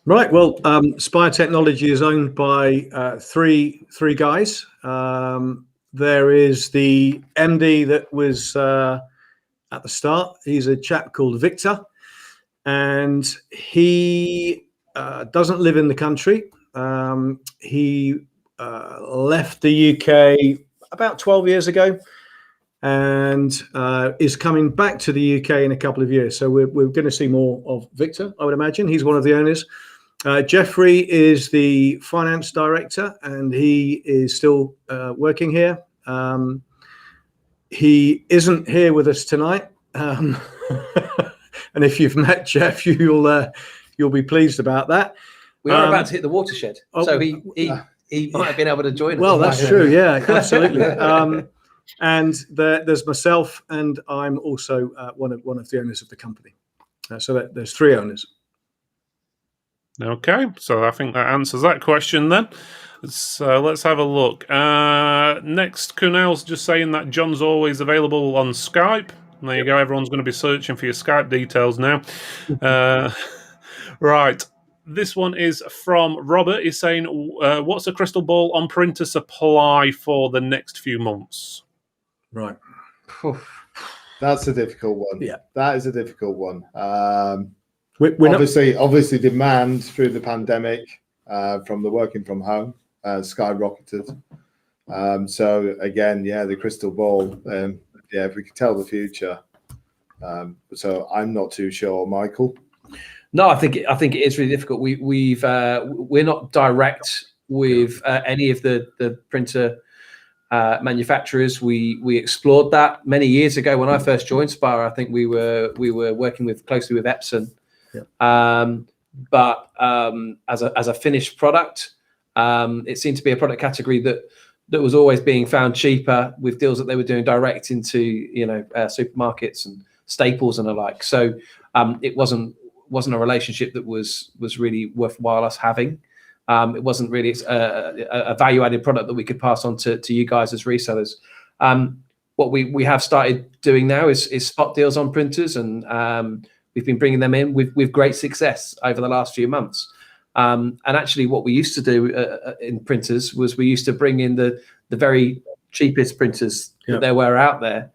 Right. Well, Spire Technology is owned by three guys. There is the MD that was at the start. He's a chap called Victor, and he doesn't live in the country. He left the UK about 12 years ago, and is coming back to the UK in a couple of years. So we're going to see more of Victor, I would imagine. He's one of the owners. Jeffrey is the finance director, and he is still working here. He isn't here with us tonight. And if you've met Jeff, you'll be pleased about that. We are about to hit the watershed, so he might have been able to join us. Well, that's true. Yeah, absolutely. And there's myself, and I'm also one of the owners of the company. So there's three owners. Okay, so I think that answers that question then. So let's have a look. Next, Kunal's just saying that John's always available on Skype. There you go. Everyone's going to be searching for your Skype details now. Right. This one is from Robert. He's saying, what's a crystal ball on printer supply for the next few months? Right. That's a difficult one. Yeah. That is a difficult one. We're obviously demand through the pandemic from the working from home skyrocketed. So again, the crystal ball, if we could tell the future. So I'm not too sure, Michael. No, I think it is really difficult. We're not direct with any of the printer manufacturers. We explored that many years ago when I first joined Spire. I think we were working closely with Epson. Yeah. But as a finished product, it seemed to be a product category that was always being found cheaper with deals that they were doing direct into supermarkets and Staples and the like. So it wasn't a relationship that was really worthwhile us having. It wasn't really a value-added product that we could pass on to you guys as resellers. What we have started doing now is spot deals on printers, and we've been bringing them in with great success over the last few months. And actually, what we used to do in printers was we used to bring in the very cheapest printers that there were out there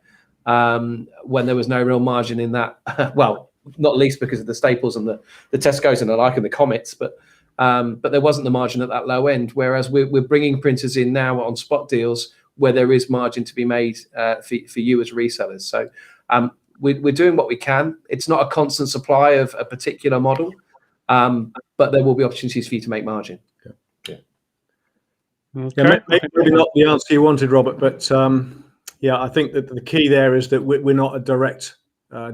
when there was no real margin in that. Well, not least because of the Staples and the Tesco's and the like and the Comets, but there wasn't the margin at that low end. Whereas we're bringing printers in now on spot deals where there is margin to be made for you as resellers. So we're doing what we can. It's not a constant supply of a particular model, but there will be opportunities for you to make margin. Okay. Maybe not the answer you wanted, Robert, but I think that the key there is that we're not a direct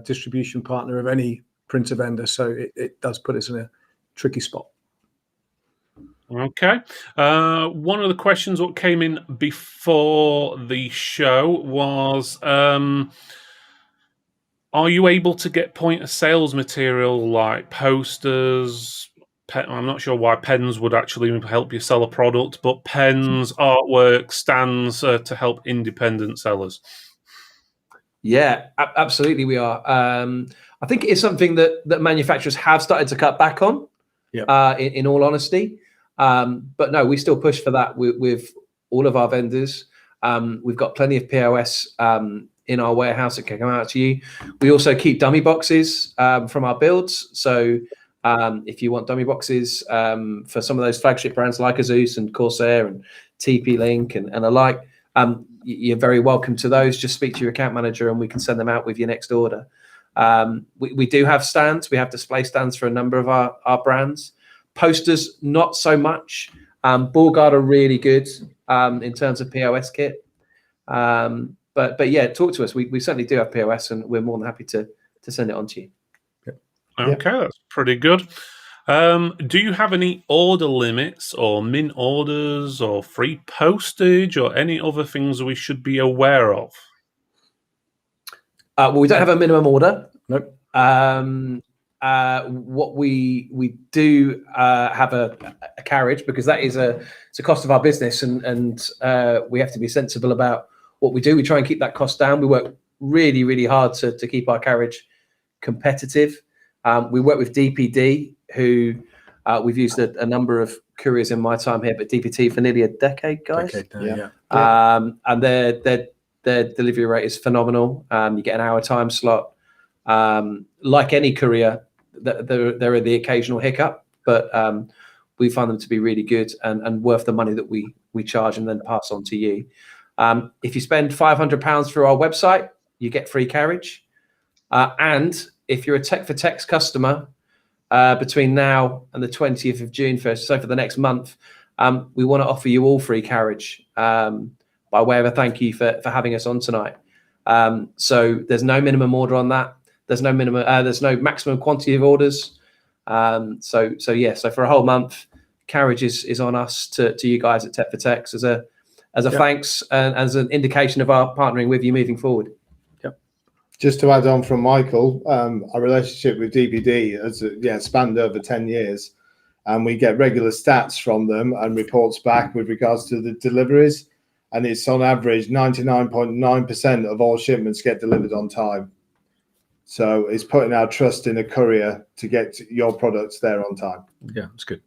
distribution partner of any printer vendor, so it does put us in a tricky spot. Okay. One of the questions that came in before the show was, are you able to get point of sales material like posters? I'm not sure why pens would actually help you sell a product, but pens, artwork, stands to help independent sellers. Yeah, absolutely we are. I think it is something that manufacturers have started to cut back on, in all honesty. But no, we still push for that with all of our vendors. We've got plenty of POS in our warehouse that can come out to you. We also keep dummy boxes from our builds. So if you want dummy boxes for some of those flagship brands like Psus and Corsair and TP-Link and the like, you're very welcome to those. Just speak to your account manager and we can send them out with your next order. We do have stands. We have display stands for a number of our brands. Posters, not so much. Bullguard are really good in terms of POS kit. But but yeah, talk to us. We certainly do have POS, and we're more than happy to send it on to you. Okay, that's pretty good. Do you have any order limits or min orders or free postage or any other things we should be aware of? Well, we don't have a minimum order. Nope. What we do have a carriage, because that is it's a cost of our business, and we have to be sensible about what we do. We try and keep that cost down. We work really, really hard to keep our carriage competitive. We work with DPD, who we've used a number of couriers in my time here, but DPD for nearly a decade, guys. Yeah. And their delivery rate is phenomenal. You get an hour time slot. Like any courier, there are the occasional hiccup, but we find them to be really good and worth the money that we charge and then pass on to you. If you spend £500 through our website, you get free carriage. And if you're a Tech for Tech's customer, between now and the 20th of June, so for the next month, we want to offer you all free carriage by way of a thank you for having us on tonight. So there's no minimum order on that. There's no maximum quantity of orders. So for a whole month, carriage is on us to you guys at Tech for Techs as a thanks and as an indication of our partnering with you moving forward. Just to add on from Michael, our relationship with DPD has spanned over 10 years, and we get regular stats from them and reports back with regards to the deliveries, and it's on average 99.9% of all shipments get delivered on time. So it's putting our trust in a courier to get your products there on time. Yeah, it's good.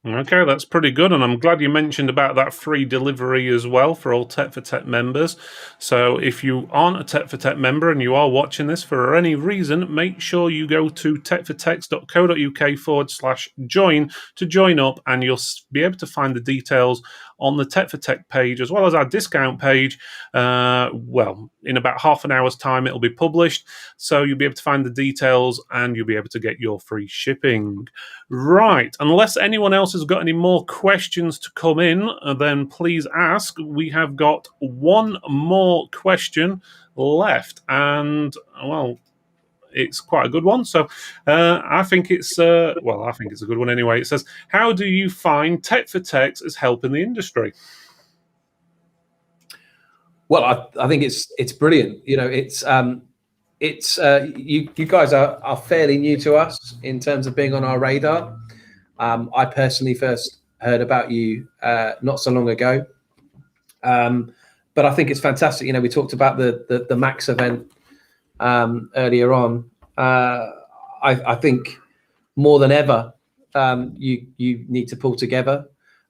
Okay, that's pretty good, and I'm glad you mentioned about that free delivery as well for all Tech for Tech members. So if you aren't a Tech for Tech member and you are watching this for any reason, make sure you go to techfortechs.co.uk/join to join up, and you'll be able to find the details on the Tech for Tech page as well as our discount page. In about half an hour's time, it'll be published, so you'll be able to find the details and you'll be able to get your free shipping. Right, unless anyone else has got any more questions to come in, then please ask. We have got one more question left, and it's quite a good one. So I think it's a good one anyway. It says, "How do you find Tech for Techs is helping the industry?" Well, I think it's brilliant. You guys are fairly new to us in terms of being on our radar. I personally first heard about you not so long ago, but I think it's fantastic. We talked about the Max event earlier on. I think more than ever you need to pull together,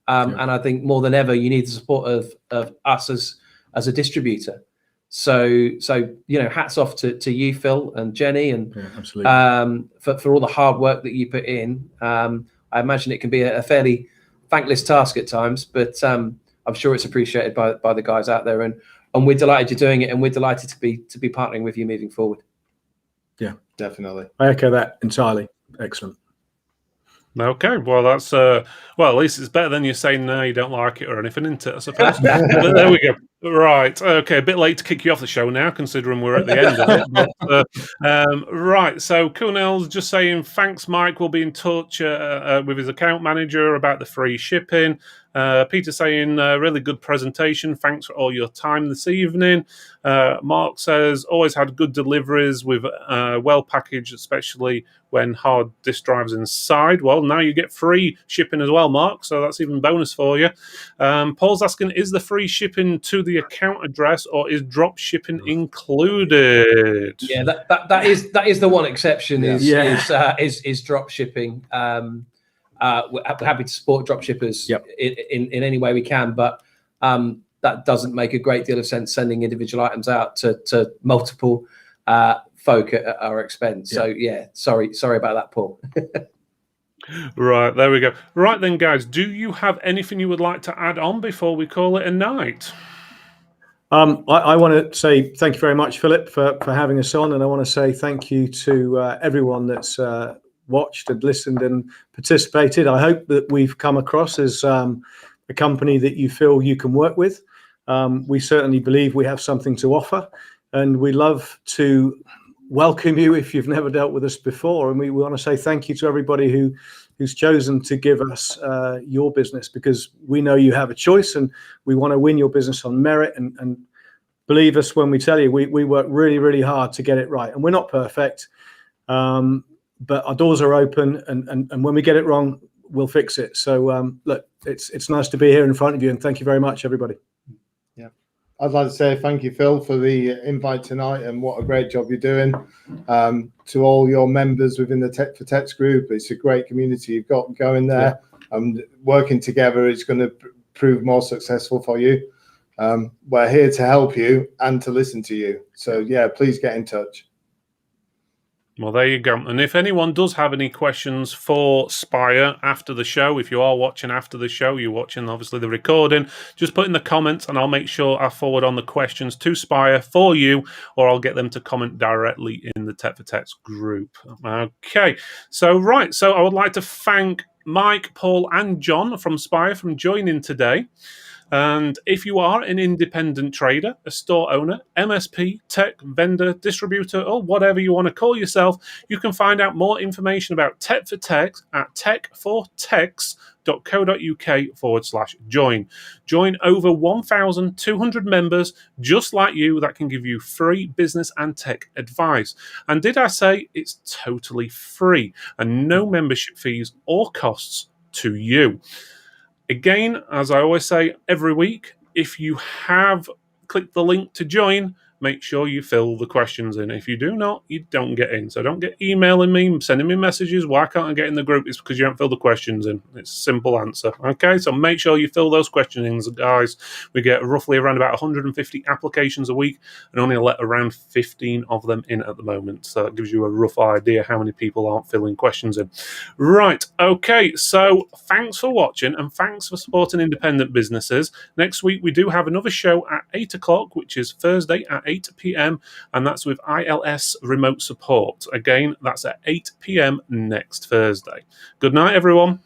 and I think more than ever you need the support of us as a distributor. So hats off to you, Phil and Jenny, and for all the hard work that you put in. I imagine it can be a fairly thankless task at times, but I'm sure it's appreciated by the guys out there, and we're delighted you're doing it, and we're delighted to be partnering with you moving forward. Yeah, definitely. I echo that entirely. Excellent. Okay, well, that's at least it's better than you saying no, you don't like it or anything, isn't it, I suppose? But there we go. Right, okay, a bit late to kick you off the show now, considering we're at the end of it. But, right, so Kunal's just saying, thanks, Mike. We'll be in touch with his account manager about the free shipping. Peter saying, really good presentation. Thanks for all your time this evening. Mark says, always had good deliveries with well packaged, especially when hard disk drives inside. Well, now you get free shipping as well, Mark, so that's even bonus for you. Paul's asking, is the free shipping to the account address or is drop shipping included? Yeah, that is the one exception is drop shipping. We're happy to support drop shippers in any way we can, but that doesn't make a great deal of sense sending individual items out to multiple folk at our expense. So sorry about that, Paul. Right, there we go. Right then, guys, do you have anything you would like to add on before we call it a night? I want to say thank you very much, Philip, for having us on, and I want to say thank you to everyone that's watched and listened and participated. I hope that we've come across as a company that you feel you can work with. we certainly believe we have something to offer, and we love to welcome you if you've never dealt with us before. And we want to say thank you to everybody who's chosen to give us your business, because we know you have a choice, and we want to win your business on merit. And believe us when we tell you, we work really, really hard to get it right. And we're not perfect, but our doors are open, and when we get it wrong, we'll fix it. So look, it's nice to be here in front of you, and thank you very much, everybody. Yeah, I'd like to say thank you, Phil, for the invite tonight, and what a great job you're doing. To all your members within the Tech for Techs group, it's a great community you've got going there. And working together, it's going to prove more successful for you. We're here to help you and to listen to you. So yeah, please get in touch. Well, there you go. And if anyone does have any questions for Spire after the show, if you are watching after the show, you're watching obviously the recording, just put in the comments and I'll make sure I forward on the questions to Spire for you, or I'll get them to comment directly in the Tech for Techs group. Okay, so I would like to thank Mike, Paul and John from Spire from joining today. And if you are an independent trader, a store owner, MSP, tech, vendor, distributor, or whatever you want to call yourself, you can find out more information about Tech for Techs at techfortechs.co.uk/join. Join over 1,200 members just like you that can give you free business and tech advice. And did I say it's totally free and no membership fees or costs to you? Again, as I always say every week, if you have clicked the link to join, make sure you fill the questions in. If you do not, you don't get in. So don't get emailing me, sending me messages. Why can't I get in the group? It's because you haven't filled the questions in. It's a simple answer. Okay, so make sure you fill those questions in, guys. We get roughly around about 150 applications a week and only let around 15 of them in at the moment. So that gives you a rough idea how many people aren't filling questions in. Right, okay, so thanks for watching and thanks for supporting independent businesses. Next week, we do have another show at 8 o'clock, which is Thursday at 8 p.m, and that's with ILS remote support. Again, that's at 8 p.m. next Thursday. Good night, everyone.